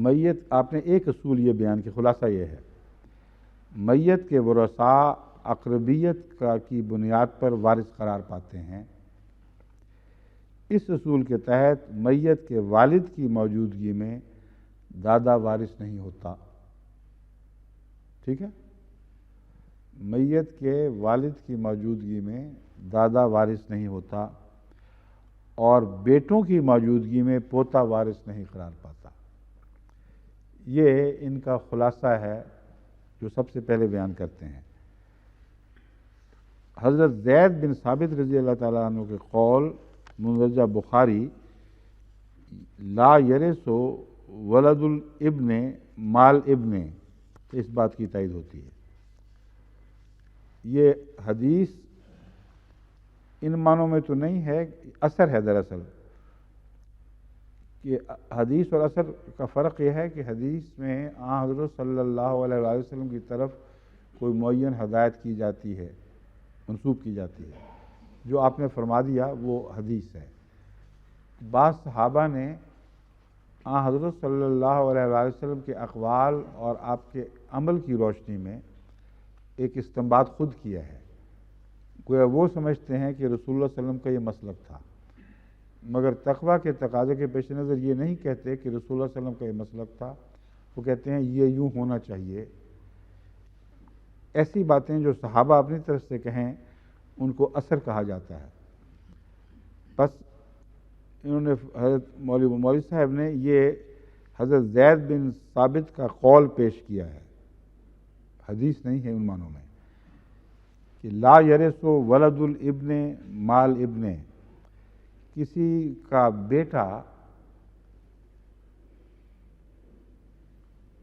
میت، آپ نے ایک اصول یہ بیان کیا، خلاصہ یہ ہے میت کے ورثاء اقربیت کی بنیاد پر وارث قرار پاتے ہیں۔ اس اصول کے تحت میت کے والد کی موجودگی میں دادا وارث نہیں ہوتا، ٹھیک ہے؟ میت کے والد کی موجودگی میں دادا وارث نہیں ہوتا، اور بیٹوں کی موجودگی میں پوتا وارث نہیں قرار پاتا۔ یہ ان کا خلاصہ ہے جو سب سے پہلے بیان کرتے ہیں۔ حضرت زید بن ثابت رضی اللہ تعالیٰ عنہ کے قول مندرجہ بخاری، لا یرث ولد الابن مال ابن، اس بات کی تائید ہوتی ہے۔ یہ حدیث ان معنوں میں تو نہیں ہے، اثر ہے دراصل، کہ حدیث اور اثر کا فرق یہ ہے کہ حدیث میں حضرت صلی اللہ علیہ وسلم کی طرف کوئی معین ہدایت کی جاتی ہے، منسوب کی جاتی ہے، جو آپ نے فرما دیا وہ حدیث ہے۔ بعض صحابہ نے حضرت صلی اللہ علیہ وسلم کے اقوال اور آپ کے عمل کی روشنی میں ایک استنباط خود کیا ہے، گویا وہ سمجھتے ہیں کہ رسول اللہ صلی اللہ علیہ وسلم کا یہ مسلک تھا، مگر تقویٰ کے تقاضے کے پیش نظر یہ نہیں کہتے کہ رسول اللہ صلی اللہ علیہ وسلم کا یہ مسلک تھا، وہ کہتے ہیں یہ یوں ہونا چاہیے۔ ایسی باتیں جو صحابہ اپنی طرف سے کہیں ان کو اثر کہا جاتا ہے۔ بس انہوں نے حضرت مولوی صاحب نے یہ حضرت زید بن ثابت کا قول پیش کیا ہے، حدیث نہیں ہے ان معنوں میں، کہ لا یرث ولد الابن مال ابن، کسی کا بیٹا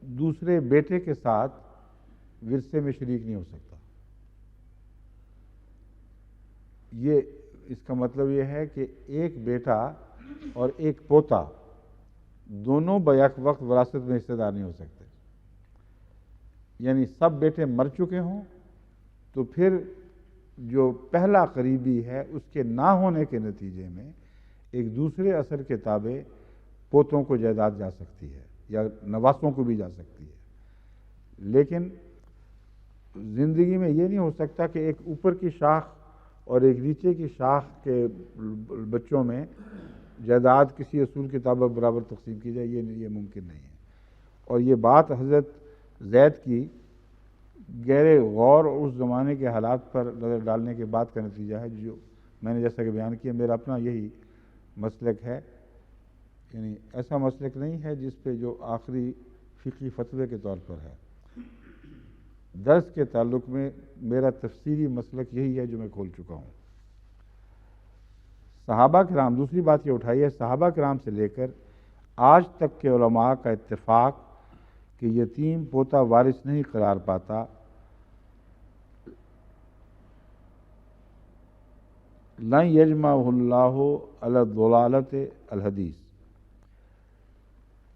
دوسرے بیٹے کے ساتھ ورثے میں شریک نہیں ہو سکتا۔ یہ اس کا مطلب یہ ہے کہ ایک بیٹا اور ایک پوتا دونوں بیک وقت وراثت میں حصہ دار نہیں ہو سکتے، یعنی سب بیٹے مر چکے ہوں تو پھر جو پہلا قریبی ہے اس کے نہ ہونے کے نتیجے میں ایک دوسرے اثر کے تابع پوتوں کو جائیداد جا سکتی ہے یا نواسوں کو بھی جا سکتی ہے، لیکن زندگی میں یہ نہیں ہو سکتا کہ ایک اوپر کی شاخ اور ایک نیچے کی شاخ کے بچوں میں جائیداد کسی اصول کے تابع برابر تقسیم کی جائے، یہ ممکن نہیں ہے۔ اور یہ بات حضرت زید کی گہرے غور اور اس زمانے کے حالات پر نظر ڈالنے کے بعد کا نتیجہ ہے، جو میں نے جیسا کہ بیان کیا میرا اپنا یہی مسلک ہے، یعنی ایسا مسلک نہیں ہے جس پہ جو آخری فقہی فتوے کے طور پر ہے۔ درس کے تعلق میں میرا تفسیری مسلک یہی ہے جو میں کھول چکا ہوں۔ صحابہ کرام، دوسری بات یہ اٹھائی ہے، صحابہ کرام سے لے کر آج تک کے علماء کا اتفاق کہ یتیم پوتا وارث نہیں قرار پاتا، لن یجمعہ اللہ علی الضلالۃ الحدیث۔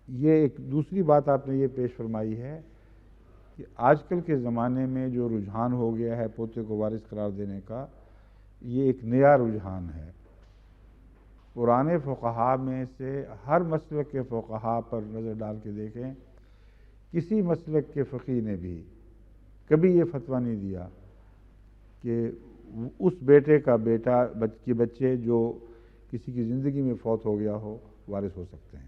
یہ ایک دوسری بات آپ نے یہ پیش فرمائی ہے کہ آج کل کے زمانے میں جو رجحان ہو گیا ہے پوتے کو وارث قرار دینے کا، یہ ایک نیا رجحان ہے۔ پرانے فقہا میں سے ہر مسلک کے فقہا پر نظر ڈال کے دیکھیں، کسی مسلک کے فقیہ نے بھی کبھی یہ فتویٰ نہیں دیا کہ اس بیٹے کا بیٹا کے بچے جو کسی کی زندگی میں فوت ہو گیا ہو وارث ہو سکتے ہیں۔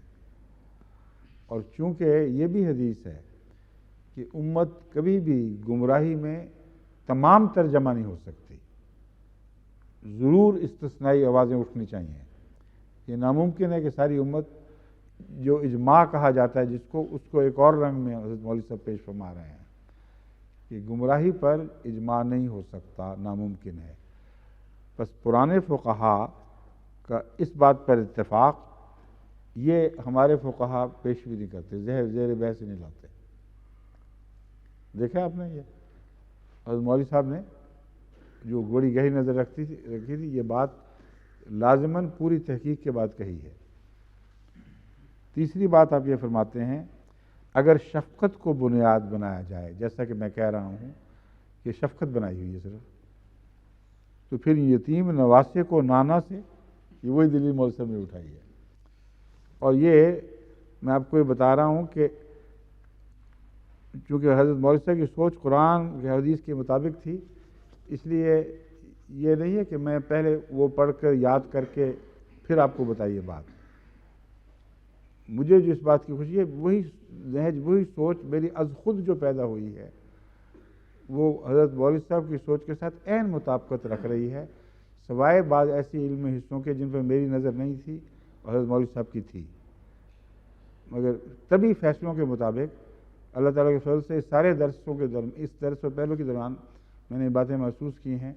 اور چونکہ یہ بھی حدیث ہے کہ امت کبھی بھی گمراہی میں تمام ترجمہ نہیں ہو سکتی، ضرور استثنائی آوازیں اٹھنی چاہیے۔ یہ ناممکن ہے کہ ساری امت، جو اجماع کہا جاتا ہے جس کو، اس کو ایک اور رنگ میں حضرت مولوی صاحب پیش فرما رہے ہیں کہ گمراہی پر اجماع نہیں ہو سکتا، ناممکن ہے۔ بس پرانے فقہا کا اس بات پر اتفاق، یہ ہمارے فقہا پیش بھی نہیں کرتے، زیر بحث نہیں لاتے۔ دیکھا آپ نے، یہ حضرت مولوی صاحب نے جو بڑی گہری نظر رکھی تھی، یہ بات لازماً پوری تحقیق کے بعد کہی ہے۔ تیسری بات آپ یہ فرماتے ہیں، اگر شفقت کو بنیاد بنایا جائے، جیسا کہ میں کہہ رہا ہوں کہ شفقت بنائی ہوئی ہے صرف، تو پھر یتیم نواسے کو نانا سے، یہ وہی دلیل مولوی صاحب نے اٹھائی ہے۔ اور یہ میں آپ کو یہ بتا رہا ہوں کہ چونکہ حضرت مولوی صاحب کی سوچ قرآن کے حدیث کے مطابق تھی، اس لیے یہ نہیں ہے کہ میں پہلے وہ پڑھ کر یاد کر کے پھر آپ کو بتائیے بات۔ مجھے جو اس بات کی خوشی ہے، وہی نہج، وہی سوچ میری از خود جو پیدا ہوئی ہے، وہ حضرت مولوی صاحب کی سوچ کے ساتھ عین مطابقت رکھ رہی ہے، سوائے بعض ایسی علم حصوں کے جن پر میری نظر نہیں تھی اور حضرت مولوی صاحب کی تھی، مگر طبی فیصلوں کے مطابق اللہ تعالیٰ کے فضل سے سارے درسوں کے درمیان، اس درس اور پہلو کے دوران میں نے باتیں محسوس کی ہیں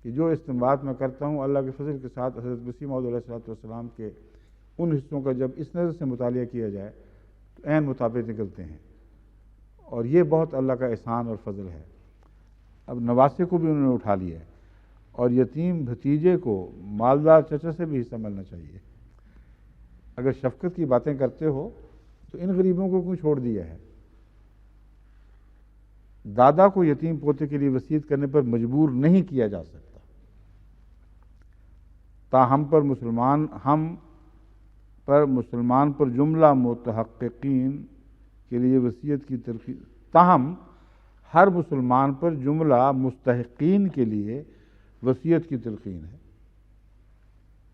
کہ جو استنباط میں کرتا ہوں اللہ کے فضل کے ساتھ حضرت مسیح موعود علیہ السلام کے ان حصوں کا جب اس نظر سے مطالعہ کیا جائے تو عین مطابق نکلتے ہیں، اور یہ بہت اللہ کا احسان اور فضل ہے۔ اب نواسے کو بھی انہوں نے اٹھا لیا ہے، اور یتیم بھتیجے کو مالدار چچا سے بھی حصہ ملنا چاہیے۔ اگر شفقت کی باتیں کرتے ہو تو ان غریبوں کو کیوں چھوڑ دیا ہے؟ دادا کو یتیم پوتے کے لیے وصیت کرنے پر مجبور نہیں کیا جا سکتا، تاہم مسلمان پر جملہ متحققین کے لیے وصیت کی تلقین، تاہم ہر مسلمان پر جملہ مستحقین کے لیے وصیت کی تلقین ہے۔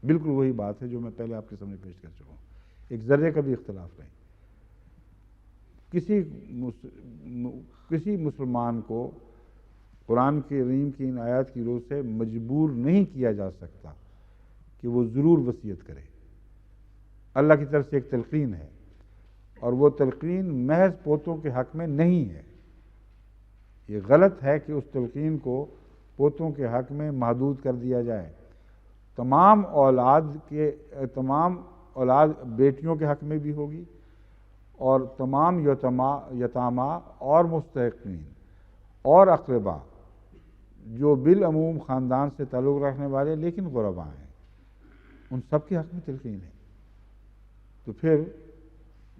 بالکل وہی بات ہے جو میں پہلے آپ کے سامنے پیش کر چکا ہوں، ایک ذرے کا بھی اختلاف نہیں۔ کسی مسلمان کو قرآن کریم کی ان آیات کی روح سے مجبور نہیں کیا جا سکتا کہ وہ ضرور وصیت کرے۔ اللہ کی طرف سے ایک تلقین ہے، اور وہ تلقین محض پوتوں کے حق میں نہیں ہے۔ یہ غلط ہے کہ اس تلقین کو پوتوں کے حق میں محدود کر دیا جائے۔ تمام اولاد بیٹیوں کے حق میں بھی ہوگی، اور تمام یتامہ اور مستحقین اور اقربا جو بالعموم خاندان سے تعلق رکھنے والے لیکن غربا ہیں، ان سب کے حق میں تلقین ہے۔ تو پھر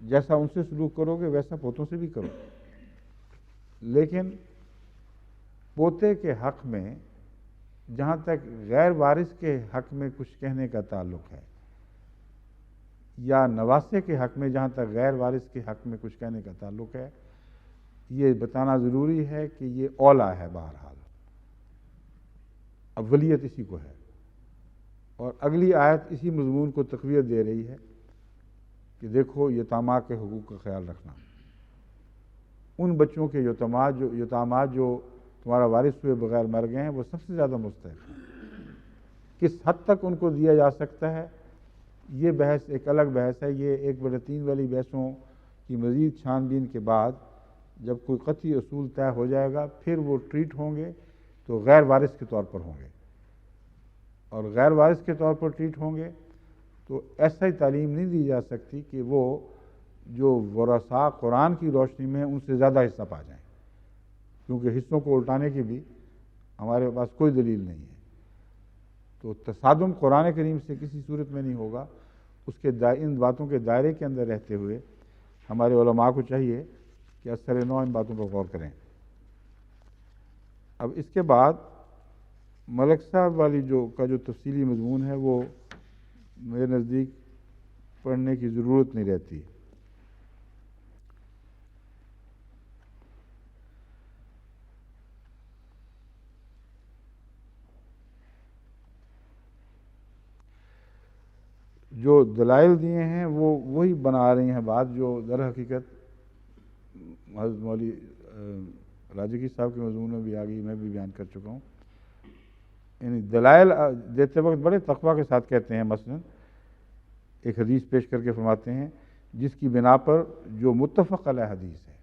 جیسا ان سے سلوک کرو گے ویسا پوتوں سے بھی کرو۔ لیکن پوتے کے حق میں جہاں تک غیر وارث کے حق میں کچھ کہنے کا تعلق ہے، یا نواسے کے حق میں جہاں تک غیر وارث کے حق میں کچھ کہنے کا تعلق ہے، یہ بتانا ضروری ہے کہ یہ اولا ہے، بہرحال اولیت اسی کو ہے۔ اور اگلی آیت اسی مضمون کو تقویت دے رہی ہے کہ دیکھو یتامہ کے حقوق کا خیال رکھنا، ان بچوں کے یتامہ جو تمہارا وارث ہوئے بغیر مر گئے ہیں وہ سب سے زیادہ مستحق ہیں۔ کس حد تک ان کو دیا جا سکتا ہے، یہ بحث ایک الگ بحث ہے۔ یہ 1/3 والی بحثوں کی مزید چھان بین کے بعد جب کوئی قطعی اصول طے ہو جائے گا پھر وہ ٹریٹ ہوں گے تو غیر وارث کے طور پر ہوں گے، اور غیر وارث کے طور پر ٹریٹ ہوں گے تو ایسا ہی تعلیم نہیں دی جا سکتی کہ وہ جو ورثاء قرآن کی روشنی میں ان سے زیادہ حصہ پا جائیں، کیونکہ حصوں کو الٹانے کی بھی ہمارے پاس کوئی دلیل نہیں ہے۔ تو تصادم قرآن کریم سے کسی صورت میں نہیں ہوگا، اس کے ان باتوں کے دائرے کے اندر رہتے ہوئے ہمارے علماء کو چاہیے کہ اثر نو ان باتوں پر غور کریں۔ اب اس کے بعد ملک صاحب والی کا جو تفصیلی مضمون ہے وہ میرے نزدیک پڑھنے کی ضرورت نہیں رہتی۔ جو دلائل دیے ہیں وہ وہی بنا رہی ہیں بات جو در حقیقت حضرت مولوی راجگی صاحب کے مضمون میں بھی آ گئی، میں بھی بیان کر چکا ہوں۔ یعنی دلائل دیتے وقت بڑے تقویٰ کے ساتھ کہتے ہیں، مثلا ایک حدیث پیش کر کے فرماتے ہیں جس کی بنا پر جو متفق علیہ حدیث ہے،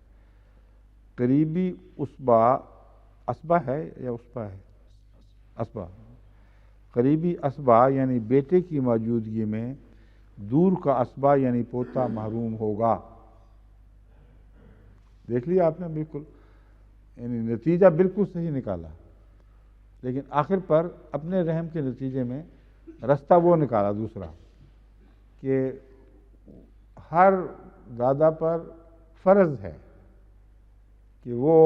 قریبی اسبا ہے یا اسبا ہے، اسبا، قریبی اسبا یعنی بیٹے کی موجودگی میں دور کا اسبا یعنی پوتا محروم ہوگا۔ دیکھ لیا آپ نے، بالکل یعنی نتیجہ بالکل صحیح نکالا، لیکن آخر پر اپنے رحم کے نتیجے میں رستہ وہ نکالا دوسرا کہ ہر دادا پر فرض ہے کہ وہ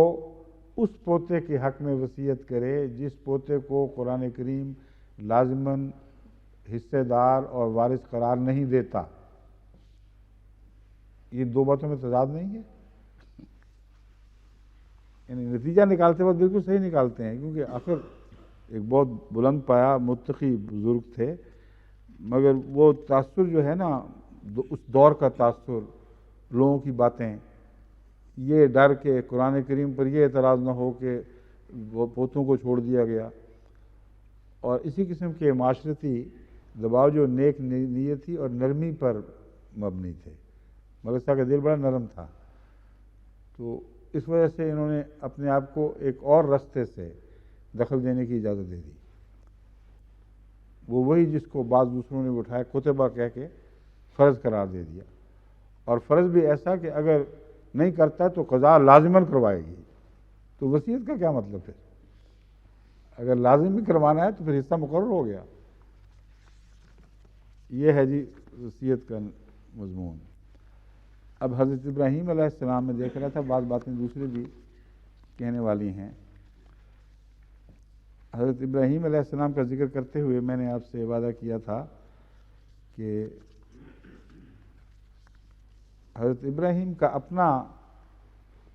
اس پوتے کے حق میں وصیت کرے جس پوتے کو قرآن کریم لازماً حصے دار اور وارث قرار نہیں دیتا۔ یہ دو باتوں میں تضاد نہیں ہے، یعنی نتیجہ نکالتے وقت بالکل صحیح نکالتے ہیں، کیونکہ آخر ایک بہت بلند پایا متقی بزرگ تھے، مگر وہ تاثر جو ہے نا، اس دور کا تاثر، لوگوں کی باتیں، یہ ڈر کہ قرآن کریم پر یہ اعتراض نہ ہو کہ وہ پوتوں کو چھوڑ دیا گیا، اور اسی قسم کے معاشرتی دباؤ جو نیک نیت تھی اور نرمی پر مبنی تھے۔ ملک صاحب کا دل بڑا نرم تھا، تو اس وجہ سے انہوں نے اپنے آپ کو ایک اور رستے سے دخل دینے کی اجازت دے دی۔ وہ وہی جس کو بعض دوسروں نے اٹھایا کتبہ کہہ کے فرض قرار دے دیا، اور فرض بھی ایسا کہ اگر نہیں کرتا تو قضا لازماً کروائے گی، تو وصیت کا کیا مطلب ہے؟ اگر لازم بھی کروانا ہے تو پھر حصہ مقرر ہو گیا۔ یہ ہے جی وصیت کا مضمون۔ اب حضرت ابراہیم علیہ السلام میں دیکھ رہا تھا، بعض باتیں دوسرے بھی کہنے والی ہیں۔ حضرت ابراہیم علیہ السلام کا ذکر کرتے ہوئے میں نے آپ سے وعدہ کیا تھا کہ حضرت ابراہیم کا اپنا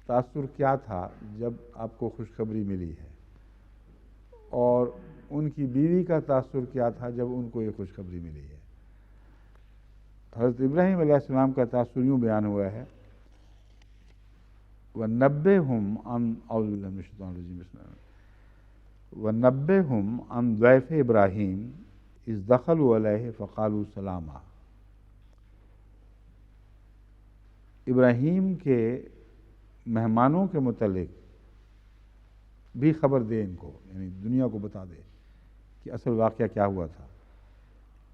تاثر کیا تھا جب آپ کو خوشخبری ملی ہے، اور ان کی بیوی کا تاثر کیا تھا جب ان کو یہ خوشخبری ملی ہے۔ حضرت ابراہیم علیہ السلام کا تاثر یوں بیان ہوا ہے، وَنَبِّئْهُمْ عَنْ أَعُوذُ بِاللَّهِ مِنَ الشَّيْطَانِ الرَّجِيمِ بسم اللہ وَنَبِّئْهُمْ عَنْ ضَيْفِ إِبْرَاهِيمَ إِذْ دَخَلُوا عَلَيْهِ فَقَالُوا سَلَامًا۔ ابراہیم کے مہمانوں کے متعلق بھی خبر دے ان کو، یعنی دنیا کو بتا دے کہ اصل واقعہ کیا ہوا تھا۔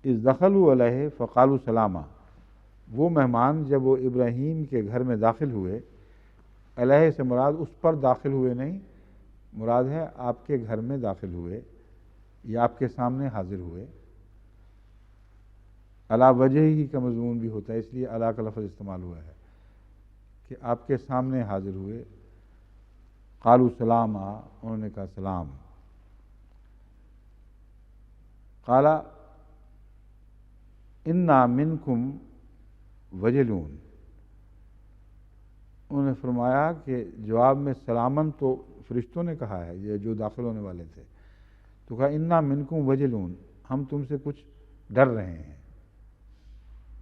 اذ دخلوا علیہ فقالوا سلاما، وہ مہمان جب وہ ابراہیم کے گھر میں داخل ہوئے، علیہ سے مراد اس پر داخل ہوئے نہیں، مراد ہے آپ کے گھر میں داخل ہوئے یا آپ کے سامنے حاضر ہوئے۔ علی وجہ ہی کا مضمون بھی ہوتا ہے، اس لیے علی کا لفظ استعمال ہوا ہے کہ آپ کے سامنے حاضر ہوئے۔ قالوا سلاما، انہوں نے کہا سلام۔ قال انا منکم وجلون، انہوں نے فرمایا کہ جواب میں سلامن تو فرشتوں نے کہا ہے، یہ جو داخل ہونے والے تھے، تو کہا انا منکم وجلون، ہم تم سے کچھ ڈر رہے ہیں،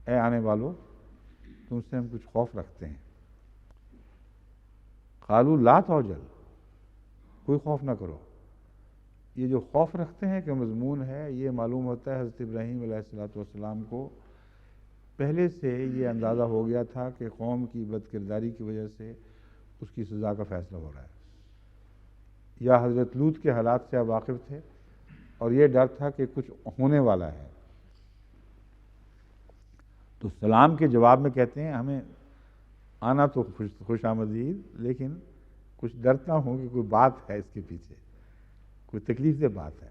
اے آنے والو تم سے ہم کچھ خوف رکھتے ہیں۔ قالوا لا توجل، کوئی خوف نہ کرو۔ یہ جو خوف رکھتے ہیں کہ مضمون ہے، یہ معلوم ہوتا ہے حضرت ابراہیم علیہ السلام کو پہلے سے یہ اندازہ ہو گیا تھا کہ قوم کی بد کرداری کی وجہ سے اس کی سزا کا فیصلہ ہو رہا ہے، یا حضرت لوط کے حالات سے آپ واقف تھے اور یہ ڈر تھا کہ کچھ ہونے والا ہے، تو سلام کے جواب میں کہتے ہیں ہمیں آنا تو خوش آمدید، لیکن کچھ ڈرتا ہوں کہ کوئی بات ہے اس کے پیچھے، کوئی تکلیف دہ بات ہے۔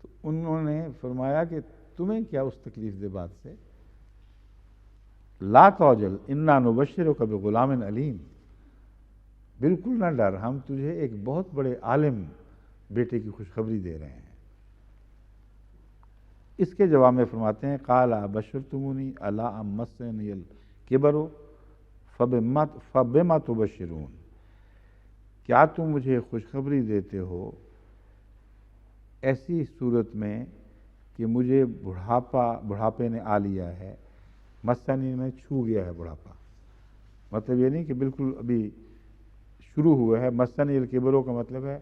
تو انہوں نے فرمایا کہ تمہیں کیا اس تکلیف دہ بات سے؟ لا توجل انا نبشرک بغلام علیم، بالکل نہ ڈر، ہم تجھے ایک بہت بڑے عالم بیٹے کی خوشخبری دے رہے ہیں۔ اس کے جواب میں فرماتے ہیں قال ابشرتمونی علی ان مسنی الکبر فبما تبشرون، کیا تم مجھے خوشخبری دیتے ہو ایسی صورت میں کہ مجھے بڑھاپے نے آ لیا ہے، مسنی میں چھو گیا ہے بڑھاپا، مطلب یہ نہیں کہ بالکل ابھی شروع ہوا ہے، مسنی الکبر کا مطلب ہے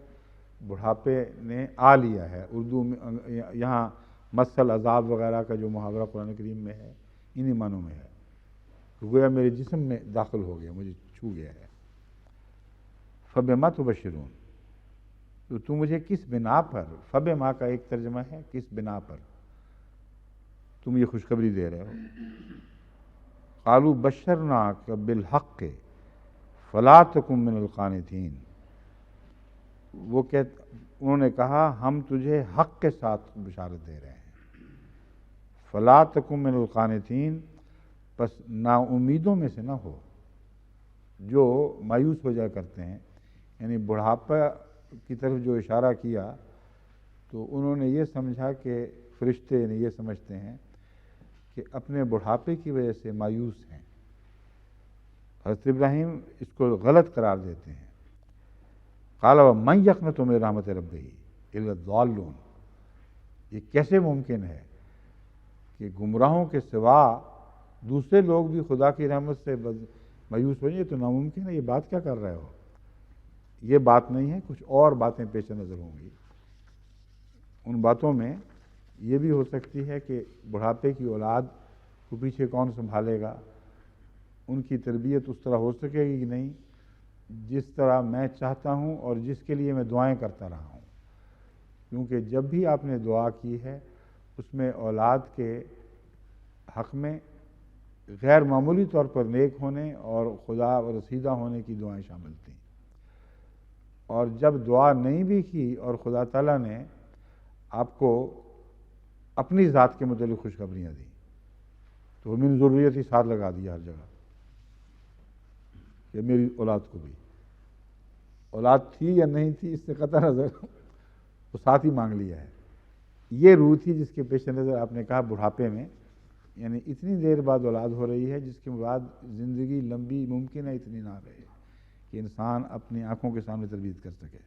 بڑھاپے نے آ لیا ہے۔ اردو میں یہاں مسل عذاب وغیرہ کا جو محاورہ قرآن کریم میں ہے انہی معنوں میں ہے، گویا میرے جسم میں داخل ہو گیا، مجھے چھو گیا ہے۔ فبما تبشرون، تو تم مجھے کس بنا پر، فبما کا ایک ترجمہ ہے کس بنا پر تم یہ خوشخبری دے رہے ہو۔ قالوا بشرناک بالحق فلا تکن من القانتین، انہوں نے کہا ہم تجھے حق کے ساتھ بشارت دے رہے ہیں، فلا تکن من القانتین، پس نا امیدوں میں سے نہ ہو جو مایوس ہو جایا کرتے ہیں۔ یعنی بڑھاپا کی طرف جو اشارہ کیا تو انہوں نے یہ سمجھا کہ فرشتے یہ سمجھتے ہیں کہ اپنے بڑھاپے کی وجہ سے مایوس ہیں، حضرت ابراہیم اس کو غلط قرار دیتے ہیں۔ قال ومن یقنط من رحمت ربہ الا الضالون، یہ کیسے ممکن ہے کہ گمراہوں کے سوا دوسرے لوگ بھی خدا کی رحمت سے مایوس ہو جائیں؟ تو ناممکن ہے، یہ بات کیا کر رہے ہو؟ یہ بات نہیں ہے، کچھ اور باتیں پیش نظر ہوں گی۔ ان باتوں میں یہ بھی ہو سکتی ہے کہ بڑھاپے کی اولاد کو پیچھے کون سنبھالے گا، ان کی تربیت اس طرح ہو سکے گی کہ نہیں جس طرح میں چاہتا ہوں اور جس کے لیے میں دعائیں کرتا رہا ہوں، کیونکہ جب بھی آپ نے دعا کی ہے اس میں اولاد کے حق میں غیر معمولی طور پر نیک ہونے اور خدا اور رسیدہ ہونے کی دعائیں شامل تھیں، اور جب دعا نہیں بھی کی اور خدا تعالیٰ نے آپ کو اپنی ذات کے متعلق خوشخبریاں دیں تو من ذریت ہی ساتھ لگا دیا ہر جگہ کہ میری اولاد کو بھی، اولاد تھی یا نہیں تھی اس سے قطع نظر وہ ساتھ ہی مانگ لیا ہے۔ یہ روح تھی جس کے پیش نظر آپ نے کہا بڑھاپے میں، یعنی اتنی دیر بعد اولاد ہو رہی ہے جس کے بعد زندگی لمبی ممکن ہے اتنی نہ رہے کہ انسان اپنی آنکھوں کے سامنے تربیت کر سکے۔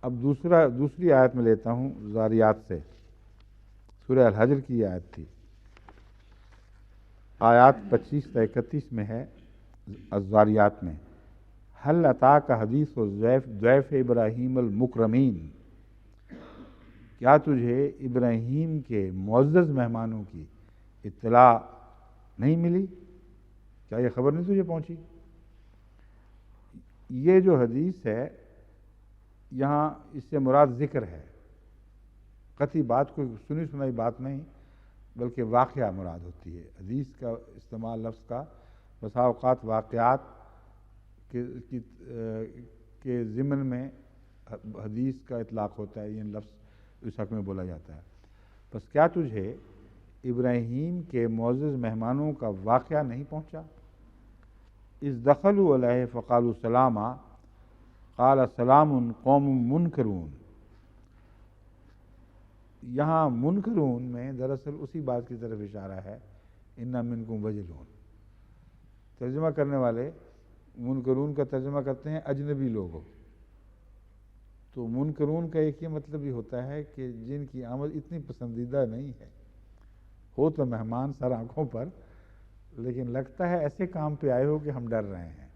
اب دوسری آیت میں لیتا ہوں ذاریات سے، سورہ الحجر کی آیت تھی، آیات 25 تا 31 میں ہے الذاریات میں، هل اتاک حدیث ضیف ابراہیم المکرمین، کیا تجھے ابراہیم کے معزز مہمانوں کی اطلاع نہیں ملی؟ کیا یہ خبر نہیں تجھے پہنچی؟ یہ جو حدیث ہے یہاں اس سے مراد ذکر ہے، قطعی بات کوئی سنی سنائی بات نہیں بلکہ واقعہ مراد ہوتی ہے۔ حدیث کا استعمال لفظ کا بسا اوقات واقعات کے ضمن میں حدیث کا اطلاق ہوتا ہے، یہ لفظ اس حق میں بولا جاتا ہے۔ بس کیا تجھے ابراہیم کے معزز مہمانوں کا واقعہ نہیں پہنچا؟ اذ دخلوا علیہ فقالوا سلاما قال سلام قوم منکرون، یہاں منکرون میں دراصل اسی بات کی طرف اشارہ ہے، انا منکم وجلون۔ ترجمہ کرنے والے منکرون کا ترجمہ کرتے ہیں اجنبی لوگوں، تو منکرون کا ایک یہ مطلب بھی ہوتا ہے کہ جن کی آمد اتنی پسندیدہ نہیں ہے، ہو تو مہمان سر آنکھوں پر لیکن لگتا ہے ایسے کام پہ آئے ہو کہ ہم ڈر رہے ہیں،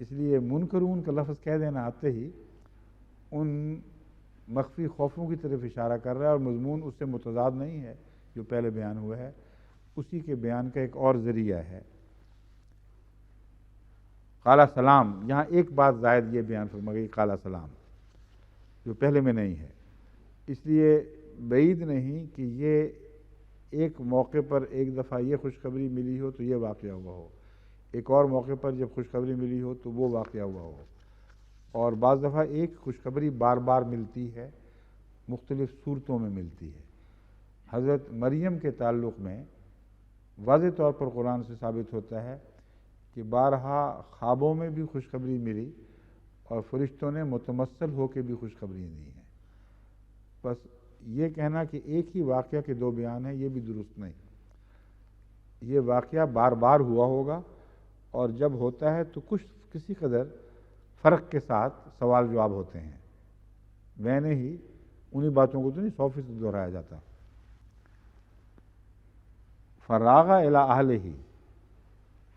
اس لیے منکرون کا لفظ کہہ دینا آتے ہی ان مخفی خوفوں کی طرف اشارہ کر رہا ہے، اور مضمون اس سے متضاد نہیں ہے جو پہلے بیان ہوا ہے، اسی کے بیان کا ایک اور ذریعہ ہے۔ قال سلام، یہاں ایک بات زائد یہ بیان فرما گئی قال سلام، جو پہلے میں نہیں ہے، اس لیے بعید نہیں کہ یہ ایک موقع پر ایک دفعہ یہ خوشخبری ملی ہو تو یہ واقعہ ہوا ہو، ایک اور موقع پر جب خوشخبری ملی ہو تو وہ واقعہ ہوا ہو، اور بعض دفعہ ایک خوشخبری بار بار ملتی ہے، مختلف صورتوں میں ملتی ہے۔ حضرت مریم کے تعلق میں واضح طور پر قرآن سے ثابت ہوتا ہے کہ بارہا خوابوں میں بھی خوشخبری ملی اور فرشتوں نے متمثل ہو کے بھی خوشخبری دی ہیں۔ بس یہ کہنا کہ ایک ہی واقعہ کے دو بیان ہیں، یہ بھی درست نہیں۔ یہ واقعہ بار بار ہوا ہوگا، اور جب ہوتا ہے تو کسی قدر فرق کے ساتھ سوال جواب ہوتے ہیں، میں نے ہی انہی باتوں کو تو نہیں 100% دہرایا جاتا۔ فراغ الی اہلہ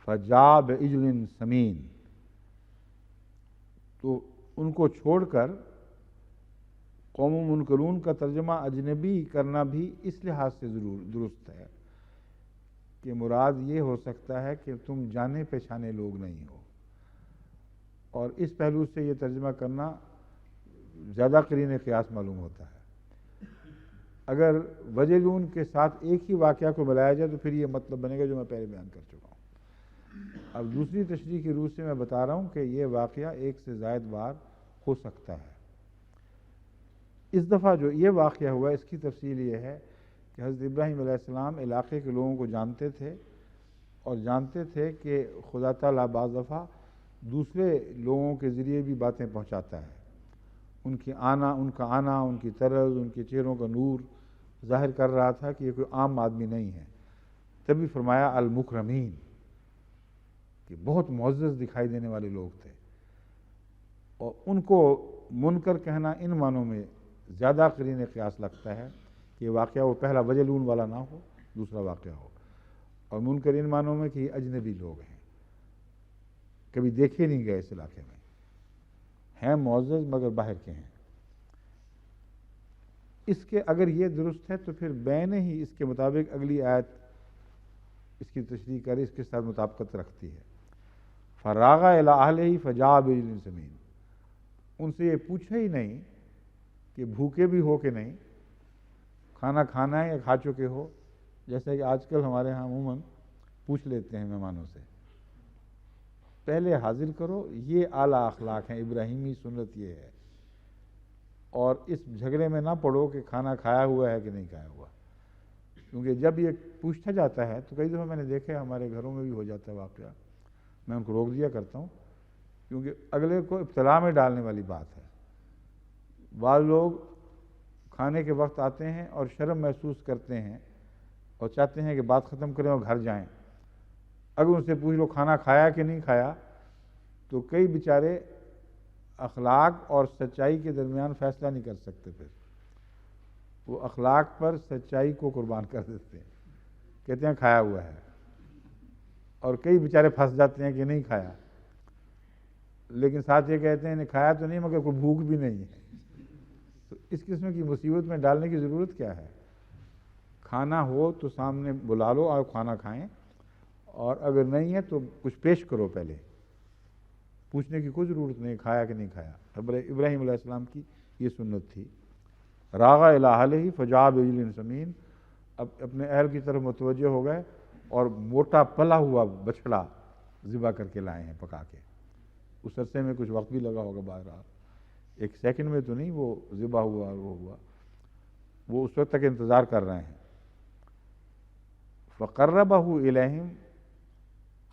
فجاء بعجل سمین، تو ان کو چھوڑ کر قوم منکرون کا ترجمہ اجنبی کرنا بھی اس لحاظ سے ضرور درست ہے کہ مراد یہ ہو سکتا ہے کہ تم جانے پہچانے لوگ نہیں ہو، اور اس پہلو سے یہ ترجمہ کرنا زیادہ قرین قیاس معلوم ہوتا ہے۔ اگر وجلون کے ساتھ ایک ہی واقعہ کو ملایا جائے تو پھر یہ مطلب بنے گا جو میں پہلے بیان کر چکا ہوں۔ اب دوسری تشریح کی روح سے میں بتا رہا ہوں کہ یہ واقعہ ایک سے زائد بار ہو سکتا ہے۔ اس دفعہ جو یہ واقعہ ہوا اس کی تفصیل یہ ہے کہ حضرت ابراہیم علیہ السلام علاقے کے لوگوں کو جانتے تھے، اور جانتے تھے کہ خدا تعالیٰ بعض دفعہ دوسرے لوگوں کے ذریعے بھی باتیں پہنچاتا ہے۔ ان کا آنا، ان کی طرز، ان کے چہروں کا نور ظاہر کر رہا تھا کہ یہ کوئی عام آدمی نہیں ہے۔ تبھی فرمایا المکرمین، کہ بہت معزز دکھائی دینے والے لوگ تھے، اور ان کو منکر کہنا ان معنوں میں زیادہ قرین قیاس لگتا ہے کہ واقعہ وہ پہلا وجلون والا نہ ہو، دوسرا واقعہ ہو، اور منکر ان معنوں میں کہ یہ اجنبی لوگ ہیں، کبھی دیکھے نہیں گئے اس علاقے میں، ہیں معزز مگر باہر کے ہیں۔ اس کے اگر یہ درست ہے تو پھر بین ہی اس کے مطابق اگلی آیت اس کی تشریح کرے، اس کے ساتھ مطابقت رکھتی ہے۔ فراغ الی اہلہ فجاء بعجل سمین، ان سے یہ پوچھا ہی نہیں کہ بھوکے بھی ہو کہ نہیں، کھانا کھانا ہے یا کھا چکے ہو، جیسے کہ آج کل ہمارے ہاں عموماً پوچھ لیتے ہیں مہمانوں سے۔ پہلے حاضر کرو، یہ اعلیٰ اخلاق ہیں، ابراہیمی سنت یہ ہے، اور اس جھگڑے میں نہ پڑو کہ کھانا کھایا ہوا ہے کہ نہیں کھایا ہوا، کیونکہ جب یہ پوچھا جاتا ہے تو کئی دفعہ میں نے دیکھا ہمارے گھروں میں بھی ہو جاتا ہے واقعہ، میں ان کو روک دیا کرتا ہوں، کیونکہ اگلے کو ابتلا میں ڈالنے والی بات ہے۔ بعض لوگ کھانے کے وقت آتے ہیں اور شرم محسوس کرتے ہیں اور چاہتے ہیں کہ بات ختم کریں اور گھر جائیں۔ اگر ان سے پوچھ لو کھانا کھایا کہ نہیں کھایا، تو کئی بیچارے اخلاق اور سچائی کے درمیان فیصلہ نہیں کر سکتے، پھر وہ اخلاق پر سچائی کو قربان کر دیتے ہیں، کہتے ہیں کھایا ہوا ہے، اور کئی بیچارے پھنس جاتے ہیں کہ نہیں کھایا، لیکن ساتھ یہ کہتے ہیں کھایا تو نہیں مگر کوئی بھوک بھی نہیں ہے۔ تو اس قسم کی مصیبت میں ڈالنے کی ضرورت کیا ہے؟ کھانا ہو تو سامنے بلا لو اور کھانا کھائیں، اور اگر نہیں ہے تو کچھ پیش کرو، پہلے پوچھنے کی کوئی ضرورت نہیں کھایا کہ نہیں کھایا۔ ابراہیم علیہ السلام کی یہ سنت تھی۔ راغ الی اہلہ فجاء بعجل سمین، اب اپنے اہل کی طرف متوجہ ہو گئے اور موٹا پلا ہوا بچڑا ذبح کر کے لائے ہیں، پکا کے۔ اس عرصے میں کچھ وقت بھی لگا ہوگا، بہرحال ایک سیکنڈ میں تو نہیں وہ ذبح ہوا اور وہ ہوا، وہ اس وقت تک انتظار کر رہے ہیں۔ فقربہ الیہم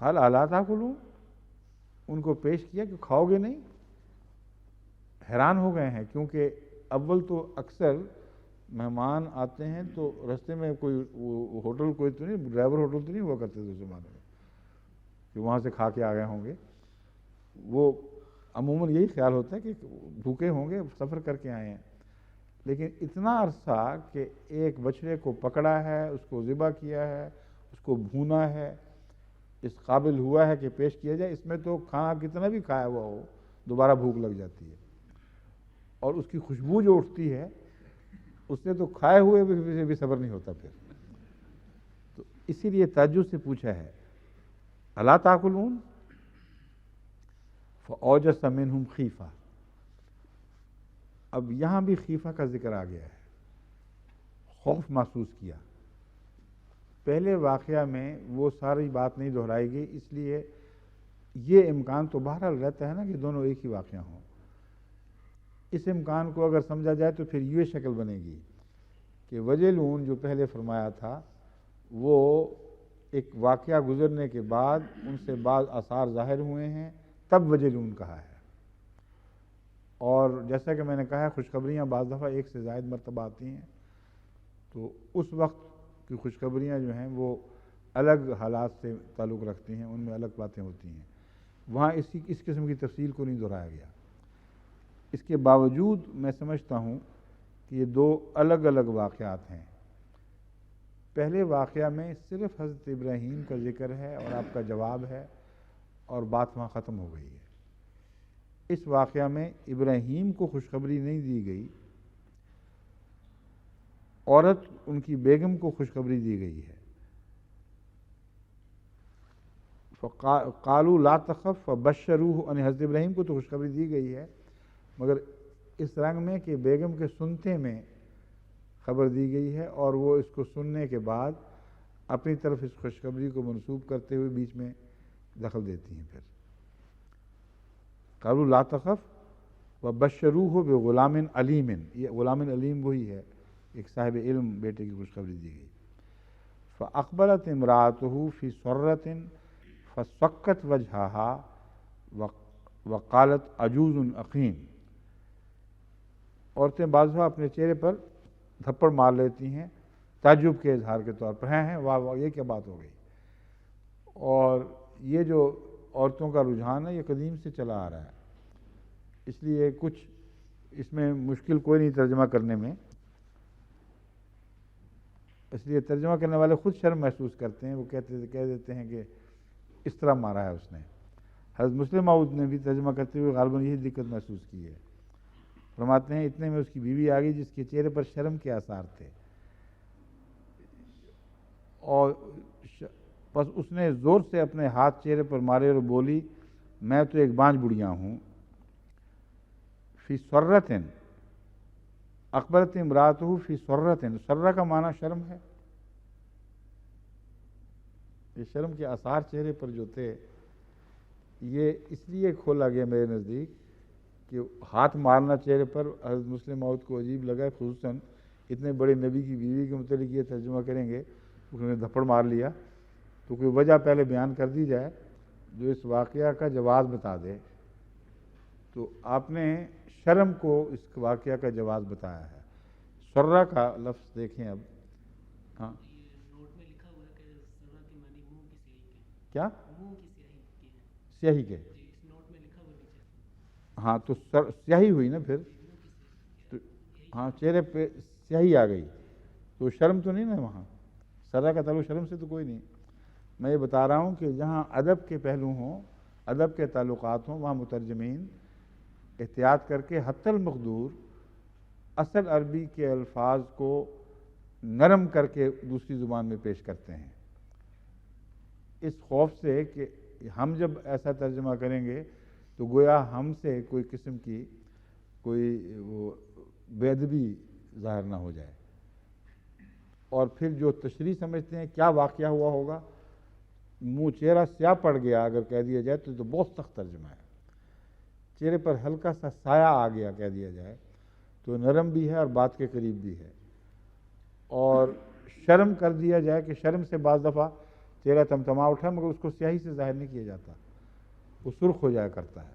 قال الا تاکلون، ان کو پیش کیا کہ کھاؤ گے نہیں؟ حیران ہو گئے ہیں، کیونکہ اول تو اکثر مہمان آتے ہیں تو رستے میں کوئی ہوٹل کوئی تو نہیں، ڈرائیور ہوٹل تو نہیں ہوا کرتے تھے اس زمانے میں کہ وہاں سے کھا کے آ گئے ہوں گے۔ وہ عموماً یہی خیال ہوتا ہے کہ بھوکے ہوں گے، سفر کر کے آئے ہیں، لیکن اتنا عرصہ کہ ایک بچڑے کو پکڑا ہے، اس کو ذبح کیا ہے، اس کو بھونا ہے، اس قابل ہوا ہے کہ پیش کیا جائے، اس میں تو کھانا کتنا بھی کھایا ہوا ہو دوبارہ بھوک لگ جاتی ہے۔ اور اس کی خوشبو جو اٹھتی ہے اس نے تو کھائے ہوئے بھی صبر نہیں ہوتا پھر. تو اسی لیے تعجب سے پوچھا ہے الا تاکلون فاوجس منہم خیفہ. اب یہاں بھی خیفہ کا ذکر آ گیا ہے، خوف محسوس کیا. پہلے واقعہ میں وہ ساری بات نہیں دہرائی گئی، اس لیے یہ امکان تو بہرحال رہتا ہے نا کہ دونوں ایک ہی واقعہ ہوں. اس امکان کو اگر سمجھا جائے تو پھر یہ شکل بنے گی کہ وجلون جو پہلے فرمایا تھا وہ ایک واقعہ گزرنے کے بعد ان سے بعض آثار ظاہر ہوئے ہیں، تب وجلون کہا ہے. اور جیسا کہ میں نے کہا خوشخبریاں بعض دفعہ ایک سے زائد مرتبہ آتی ہیں، تو اس وقت کی خوشخبریاں جو ہیں وہ الگ حالات سے تعلق رکھتی ہیں، ان میں الگ باتیں ہوتی ہیں. وہاں اس قسم کی تفصیل کو نہیں دہرایا گیا. اس کے باوجود میں سمجھتا ہوں کہ یہ دو الگ الگ واقعات ہیں. پہلے واقعہ میں صرف حضرت ابراہیم کا ذکر ہے اور آپ کا جواب ہے اور بات وہاں ختم ہو گئی ہے. اس واقعہ میں ابراہیم کو خوشخبری نہیں دی گئی، عورت ان کی بیگم کو خوشخبری دی گئی ہے. قالوا لا تخف فبشروه، ان حضرت ابراہیم کو تو خوشخبری دی گئی ہے مگر اس رنگ میں کہ بیگم کے سنتے میں خبر دی گئی ہے، اور وہ اس کو سننے کے بعد اپنی طرف اس خوشخبری کو منسوب کرتے ہوئے بیچ میں دخل دیتی ہیں. پھر قالوا لا تخف وبشروه بغلام علیم، یہ غلام علیم وہی ہے، ایک صاحب علم بیٹے کی خوشخبری دی گئی. فاقبلت امرأته فی سرۃ فسکت وجہها وقالت عجوز عقیم. عورتیں بعض دفعہ اپنے چہرے پر تھپڑ مار لیتی ہیں تعجب کے اظہار کے طور پر، ہیں واہ واہ یہ کیا بات ہو گئی. اور یہ جو عورتوں کا رجحان ہے یہ قدیم سے چلا آ رہا ہے، اس لیے کچھ اس میں مشکل کوئی نہیں ترجمہ کرنے میں. اس لیے ترجمہ کرنے والے خود شرم محسوس کرتے ہیں، وہ کہہ دیتے ہیں کہ اس طرح مارا ہے اس نے. حضرت مسلم موعود نے بھی ترجمہ کرتے ہوئے غالباً یہی دقت محسوس کی ہے. فرماتے ہیں اتنے میں اس کی بیوی آ گئی جس کے چہرے پر شرم کے آثار تھے، اور بس اس نے زور سے اپنے ہاتھ چہرے پر مارے اور بولی میں تو ایک بانجھ بڑھیا ہوں. فی سرۃ، اقبلت امرأتہ فی سرۃ، سرہ کا معنی شرم ہے. یہ شرم کے آثار چہرے پر جو تھے یہ اس لیے کھولا گیا میرے نزدیک کہ ہاتھ مارنا چہرے پر حضرت مسلم موعود کو عجیب لگا، خصوصاً اتنے بڑے نبی کی بیوی کے متعلق یہ ترجمہ کریں گے اس نے دھپڑ مار لیا. تو کوئی وجہ پہلے بیان کر دی جائے جو اس واقعہ کا جواز بتا دے. تو آپ نے شرم کو اس واقعہ کا جواز بتایا ہے. سرہ کا لفظ دیکھیں اب. ہاں نوٹ میں لکھا ہوا ہے کہ سرہ کے معنی منہ کی سیاہی کے. کیا؟ منہ کی سیاہی کے. سیاہی کے. جی اس نوٹ میں لکھا ہوا نیچے. ہاں تو سیاہی ہوئی نا پھر. تو ہاں چہرے پہ سیاہی آ گئی تو شرم تو نہیں نا وہاں. سرہ کا تعلق شرم سے تو کوئی نہیں. میں یہ بتا رہا ہوں کہ جہاں ادب کے پہلو ہوں، ادب کے تعلقات ہوں، وہاں مترجمین احتیاط کر کے حتی المقدور اصل عربی کے الفاظ کو نرم کر کے دوسری زبان میں پیش کرتے ہیں، اس خوف سے کہ ہم جب ایسا ترجمہ کریں گے تو گویا ہم سے کوئی قسم کی کوئی وہ بے ادبی ظاہر نہ ہو جائے. اور پھر جو تشریح سمجھتے ہیں کیا واقعہ ہوا ہوگا، منہ چہرہ سیاہ پڑ گیا اگر کہہ دیا جائے تو بہت سخت ترجمہ ہے. چہرے پر ہلکا سا سایہ آ گیا کہہ دیا جائے تو نرم بھی ہے اور بات کے قریب بھی ہے. اور شرم کر دیا جائے کہ شرم سے بعض دفعہ چہرہ تمتما اٹھا مگر اس کو سیاہی سے ظاہر نہیں کیا جاتا، وہ سرخ ہو جایا کرتا ہے.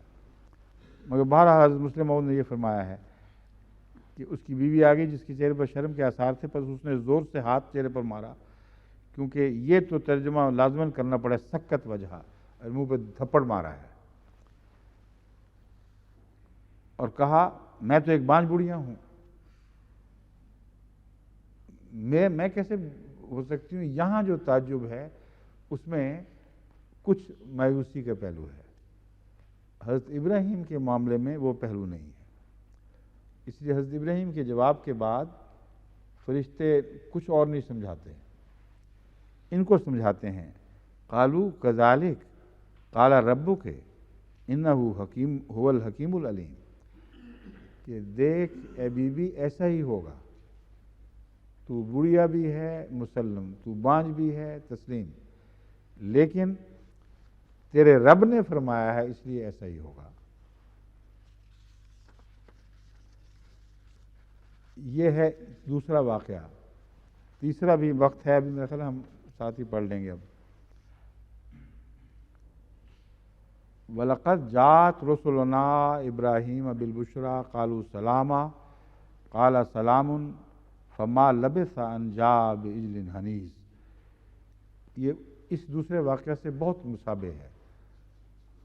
مگر بہرحال حضرت مسلم موعود نے یہ فرمایا ہے کہ اس کی بیوی آ گئی جس کے چہرے پر شرم کے آثار تھے، پس اس نے زور سے ہاتھ چہرے پر مارا، کیونکہ یہ تو ترجمہ لازماً کرنا پڑے سکت وجہ، اور منہ پہ تھپڑ مارا ہے. اور کہا میں تو ایک بانجھ بڑھیا ہوں. میں کیسے ہو سکتی ہوں؟ یہاں جو تعجب ہے اس میں کچھ مایوسی کا پہلو ہے، حضرت ابراہیم کے معاملے میں وہ پہلو نہیں ہے. اس لیے حضرت ابراہیم کے جواب کے بعد فرشتے کچھ اور نہیں سمجھاتے، ان کو سمجھاتے ہیں، قالو کذالک قال ربک انہ حکیم هو الحکیم العلیم، کہ دیکھ اے بی بی ایسا ہی ہوگا، تو بڑھیا بھی ہے مسلم، تو بانج بھی ہے تسلیم، لیکن تیرے رب نے فرمایا ہے اس لیے ایسا ہی ہوگا۔ یہ ہے دوسرا واقعہ۔ تیسرا بھی وقت ہے، ابھی میرا خیال ہم ساتھ ہی پڑھ لیں گے اب۔ وَلَقَدْ جَاءَتْ رُسُلُنَا إِبْرَاهِيمَ بِالْبُشْرَىٰ قَالُوا سَلَامًا قَالَ سَلَامٌ فَمَا لَبِثَ أَن جَاءَ بِعِجْلٍ حَنِيذٍ۔ یہ اس دوسرے واقعہ سے بہت مشابہ ہے۔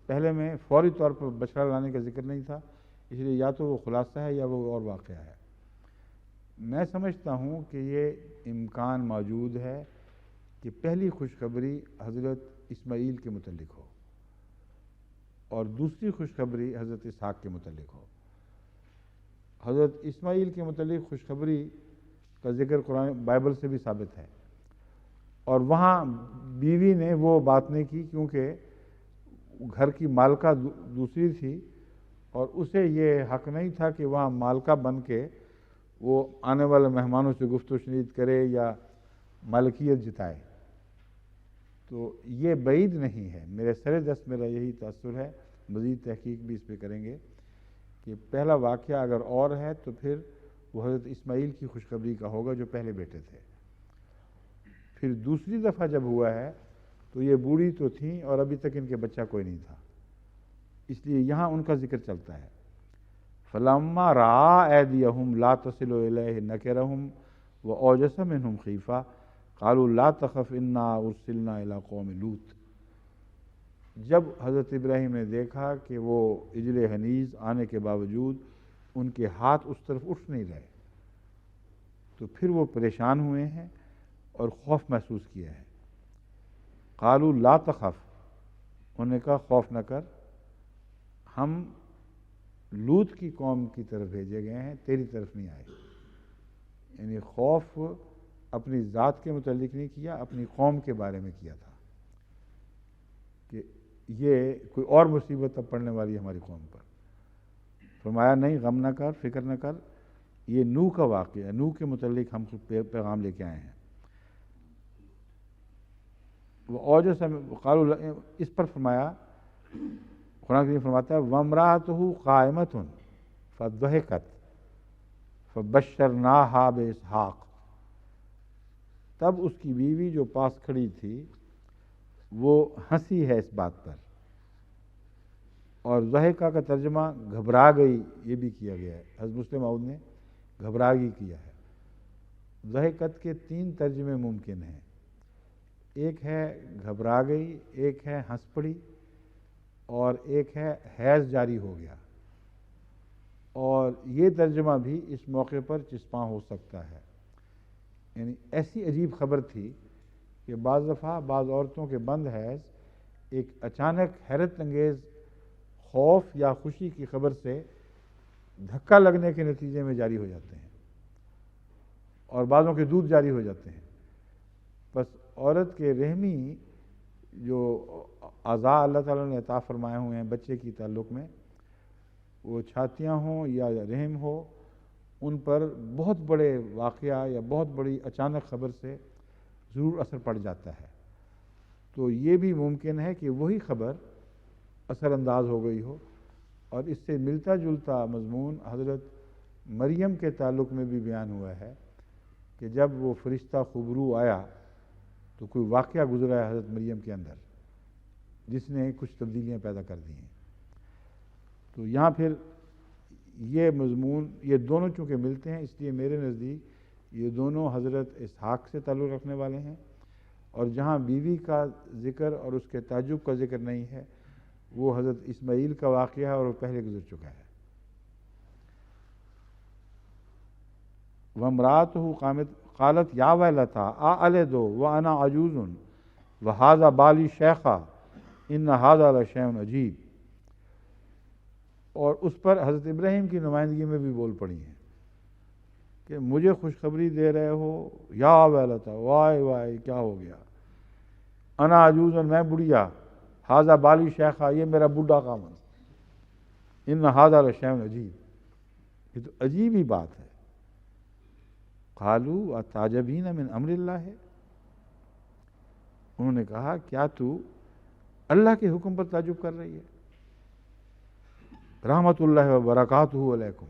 پہلے میں فوری طور پر بچڑا لانے کا ذکر نہیں تھا، اس لیے یا تو وہ خلاصہ ہے یا وہ اور واقعہ ہے۔ میں سمجھتا ہوں کہ یہ امکان موجود ہے کہ پہلی خوشخبری حضرت اسماعیل کے متعلق ہو اور دوسری خوشخبری حضرت اسحاق کے متعلق ہو۔ حضرت اسماعیل کے متعلق خوشخبری کا ذکر قرآن بائبل سے بھی ثابت ہے، اور وہاں بیوی نے وہ بات نہیں کی کیونکہ گھر کی مالکہ دوسری تھی، اور اسے یہ حق نہیں تھا کہ وہاں مالکہ بن کے وہ آنے والے مہمانوں سے گفت و شنید کرے یا مالکیت جتائے۔ تو یہ بعید نہیں ہے، میرے سر دست میرا یہی تاثر ہے، مزید تحقیق بھی اس پہ کریں گے کہ پہلا واقعہ اگر اور ہے تو پھر وہ حضرت اسماعیل کی خوشخبری کا ہوگا جو پہلے بیٹے تھے۔ پھر دوسری دفعہ جب ہوا ہے تو یہ بوڑھی تو تھیں اور ابھی تک ان کے بچہ کوئی نہیں تھا، اس لیے یہاں ان کا ذکر چلتا ہے۔ فَلَمَّا رَأَىٰ أَيْدِيَهُمْ لَا تَصِلُ إِلَيْهِ نَكِرَهُمْ وَأَوْجَسَ مِنْهُمْ خِيفَةً قَالُوا لَا تَخَفْ إِنَّا أُرْسِلْنَا إِلَىٰ قَوْمِ لوط۔ جب حضرت ابراہیم نے دیکھا کہ وہ عجل حنیذ آنے کے باوجود ان کے ہاتھ اس طرف اٹھ نہیں رہے، تو پھر وہ پریشان ہوئے ہیں اور خوف محسوس کیا ہے۔ قالوا لا تخف، انہوں نے کہا خوف نہ کر، ہم لوط کی قوم کی طرف بھیجے گئے ہیں، تیری طرف نہیں آئے۔ یعنی خوف اپنی ذات کے متعلق نہیں کیا، اپنی قوم کے بارے میں کیا تھا کہ یہ کوئی اور مصیبت اب پڑنے والی ہے ہماری قوم پر۔ فرمایا نہیں، غم نہ کر، فکر نہ کر، یہ نوح کا واقعہ ہے، نوح کے متعلق ہم پیغام لے کے آئے ہیں۔ قالوا، اس پر فرمایا، قرآن کریم فرماتا ہے وَامْرَأَتُهُ قَائِمَةٌ فَضَحِكَتْ فَبَشَّرْنَاهَا بِإِسْحَاقَ۔ تب اس کی بیوی جو پاس کھڑی تھی وہ ہنسی ہے اس بات پر، اور ضحکہ کا ترجمہ گھبرا گئی یہ بھی کیا گیا ہے، حضرت مسلم عود نے گھبرا گئی کیا ہے۔ ضحکت کے 3 ترجمے ممکن ہیں، ایک ہے گھبرا گئی، ایک ہے ہنس پڑی، اور ایک ہے حیض جاری ہو گیا، اور یہ ترجمہ بھی اس موقع پر چسپاں ہو سکتا ہے۔ یعنی ایسی عجیب خبر تھی کہ بعض دفعہ بعض عورتوں کے بند حیض ایک اچانک حیرت انگیز خوف یا خوشی کی خبر سے دھکا لگنے کے نتیجے میں جاری ہو جاتے ہیں، اور بعضوں کے دودھ جاری ہو جاتے ہیں۔ بس عورت کے رحمی جو اعضاء اللہ تعالیٰ نے عطا فرمائے ہوئے ہیں بچے کی تعلق میں، وہ چھاتیاں ہوں یا رحم ہو، ان پر بہت بڑے واقعہ یا بہت بڑی اچانک خبر سے ضرور اثر پڑ جاتا ہے۔ تو یہ بھی ممکن ہے کہ وہی خبر اثر انداز ہو گئی ہو، اور اس سے ملتا جلتا مضمون حضرت مریم کے تعلق میں بھی بیان ہوا ہے کہ جب وہ فرشتہ خبرو آیا تو کوئی واقعہ گزرا ہے حضرت مریم کے اندر جس نے کچھ تبدیلیاں پیدا کر دی ہیں۔ تو یہاں پھر یہ مضمون، یہ دونوں چونکہ ملتے ہیں، اس لیے میرے نزدیک یہ دونوں حضرت اسحاق سے تعلق رکھنے والے ہیں، اور جہاں بیوی کا ذکر اور اس کے تعجب کا ذکر نہیں ہے وہ حضرت اسماعیل کا واقعہ ہے اور وہ پہلے گزر چکا ہے۔ وَامْرَأَتُهُ قَالَتْ يَا وَيْلَتَا أَأَلِدُ وَأَنَا عَجُوزٌ وَهَٰذَا بَالِي شَيْخًا إِنَّ هَٰذَا لَشَيْءٌ عَجِیب۔ اور اس پر حضرت ابراہیم کی نمائندگی میں بھی بول پڑی ہیں کہ مجھے خوشخبری دے رہے ہو، یا ویلتا، وائے وائے کیا ہو گیا، انا عجوز، میں بڑھیا، ہاذا بالی شیخا، یہ میرا بوڑھا خامن، ان ہاذا لشیء عجیب، یہ تو عجیب ہی بات ہے۔ قالوا اتعجبین من امر اللہ، انہوں نے کہا کیا تو اللہ کے حکم پر تعجب کر رہی ہے؟ رحمت اللہ وبرکاتہ علیکم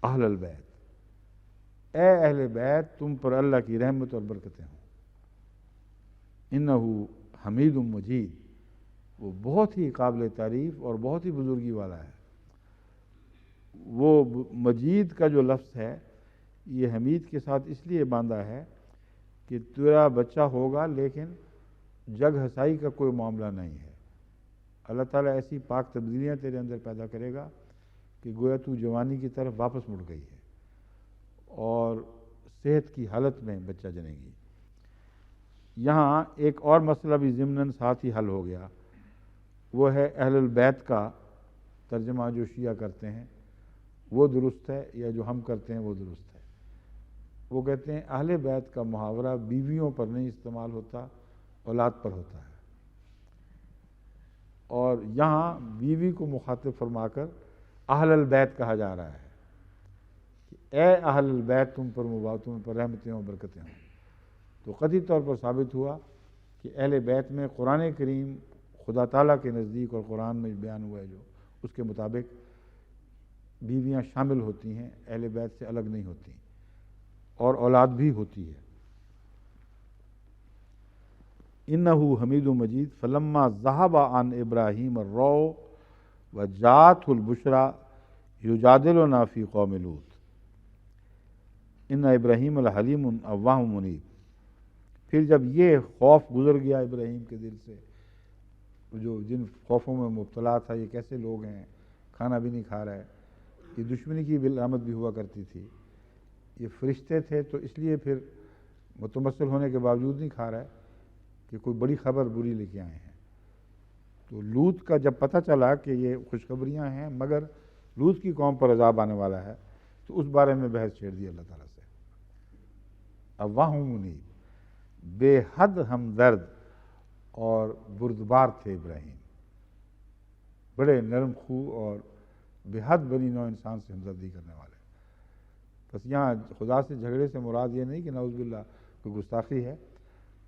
اہل البیت، اے اہل بیت تم پر اللہ کی رحمت اور برکتیں ہوں، انہ حمید مجید، وہ بہت ہی قابل تعریف اور بہت ہی بزرگی والا ہے۔ وہ مجید کا جو لفظ ہے یہ حمید کے ساتھ اس لیے باندھا ہے کہ تیرا بچہ ہوگا لیکن جگ ہسائی کا کوئی معاملہ نہیں ہے، اللہ تعالیٰ ایسی پاک تبدیلیاں تیرے اندر پیدا کرے گا کہ گویا تو جوانی کی طرف واپس مڑ گئی ہے اور صحت کی حالت میں بچہ جنے گی۔ یہاں ایک اور مسئلہ بھی ضمناً ساتھ ہی حل ہو گیا، وہ ہے اہل البیت کا ترجمہ جو شیعہ کرتے ہیں وہ درست ہے یا جو ہم کرتے ہیں وہ درست ہے؟ وہ کہتے ہیں اہل بیت کا محاورہ بیویوں پر نہیں استعمال ہوتا، اولاد پر ہوتا ہے، اور یہاں بیوی کو مخاطب فرما کر اہل البیت کہا جا رہا ہے کہ اے اہل البیت تم پر رحمتیں اور برکتیں ہوں۔ تو قطعی طور پر ثابت ہوا کہ اہل بیت میں قرآن کریم خدا تعالیٰ کے نزدیک اور قرآن میں بیان ہوا ہے جو اس کے مطابق بیویاں شامل ہوتی ہیں، اہل بیت سے الگ نہیں ہوتی، اور اولاد بھی ہوتی ہے۔ انہ حمید مجید فلما ذہب عن ابراہیم الروع وجاءتہ البشریٰ یجادلنا فی قوم لوط ان ابراہیم الحلیم اواہ منیب۔ پھر جب یہ خوف گزر گیا ابراہیم کے دل سے، جو جن خوفوں میں مبتلا تھا، یہ کیسے لوگ ہیں، کھانا بھی نہیں کھا رہے، یہ دشمنی کی علامت بھی ہوا کرتی تھی، یہ فرشتے تھے تو اس لیے پھر متمثل ہونے کے باوجود نہیں کھا رہے کہ کوئی بڑی خبر بری لے کے آئے ہیں۔ تو لوط کا جب پتہ چلا کہ یہ خوشخبریاں ہیں مگر لوط کی قوم پر عذاب آنے والا ہے، تو اس بارے میں بحث چھیڑ دی اللہ تعالیٰ سے۔ اواہ منیب، بے حد ہمدرد اور بردبار تھے ابراہیم، بڑے نرم خو اور بے حد بنی نوع انسان سے ہمدردی کرنے والے۔ بس یہاں خدا سے جھگڑے سے مراد یہ نہیں کہ نعوذ باللہ کوئی گستاخی ہے،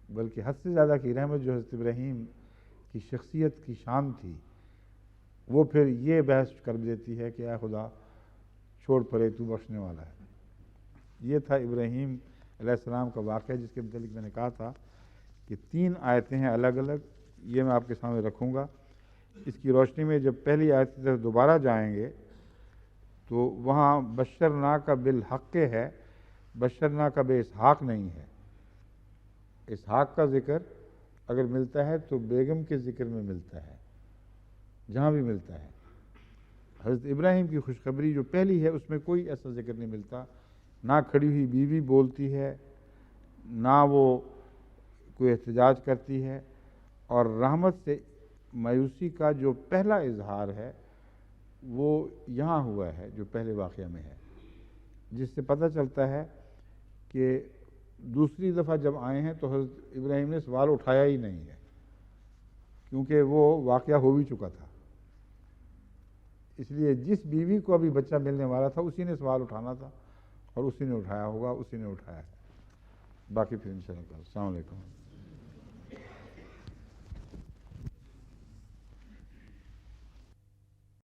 بلکہ حد سے زیادہ کی رحمت جو حضرت ابراہیم کی شخصیت کی شان تھی، وہ پھر یہ بحث کر دیتی ہے کہ اے خدا چھوڑ پرے، تو بخشنے والا ہے۔ یہ تھا ابراہیم علیہ السلام کا واقعہ، جس کے متعلق میں نے کہا تھا کہ 3 آیتیں ہیں الگ الگ، یہ میں آپ کے سامنے رکھوں گا۔ اس کی روشنی میں جب پہلی آیت کی طرف دوبارہ جائیں گے تو وہاں بشرناک بالحق ہے، بشرناک باسحاق نہیں ہے۔ اسحاق کا ذکر اگر ملتا ہے تو بیگم کے ذکر میں ملتا ہے، جہاں بھی ملتا ہے۔ حضرت ابراہیم کی خوشخبری جو پہلی ہے اس میں کوئی ایسا ذکر نہیں ملتا، نہ کھڑی ہوئی بیوی بولتی ہے، نہ وہ کوئی احتجاج کرتی ہے، اور رحمت سے مایوسی کا جو پہلا اظہار ہے وہ یہاں ہوا ہے، جو پہلے واقعہ میں ہے، جس سے پتہ چلتا ہے کہ دوسری دفعہ جب آئے ہیں تو حضرت ابراہیم نے سوال اٹھایا ہی نہیں ہے، کیونکہ وہ واقعہ ہو بھی چکا تھا۔ اس لیے جس بیوی کو ابھی بچہ ملنے والا تھا اسی نے سوال اٹھانا تھا، اور اسی نے اٹھایا ہوگا، اسی نے اٹھایا ہے۔ باقی پھر انشاءاللہ۔ السلام علیکم۔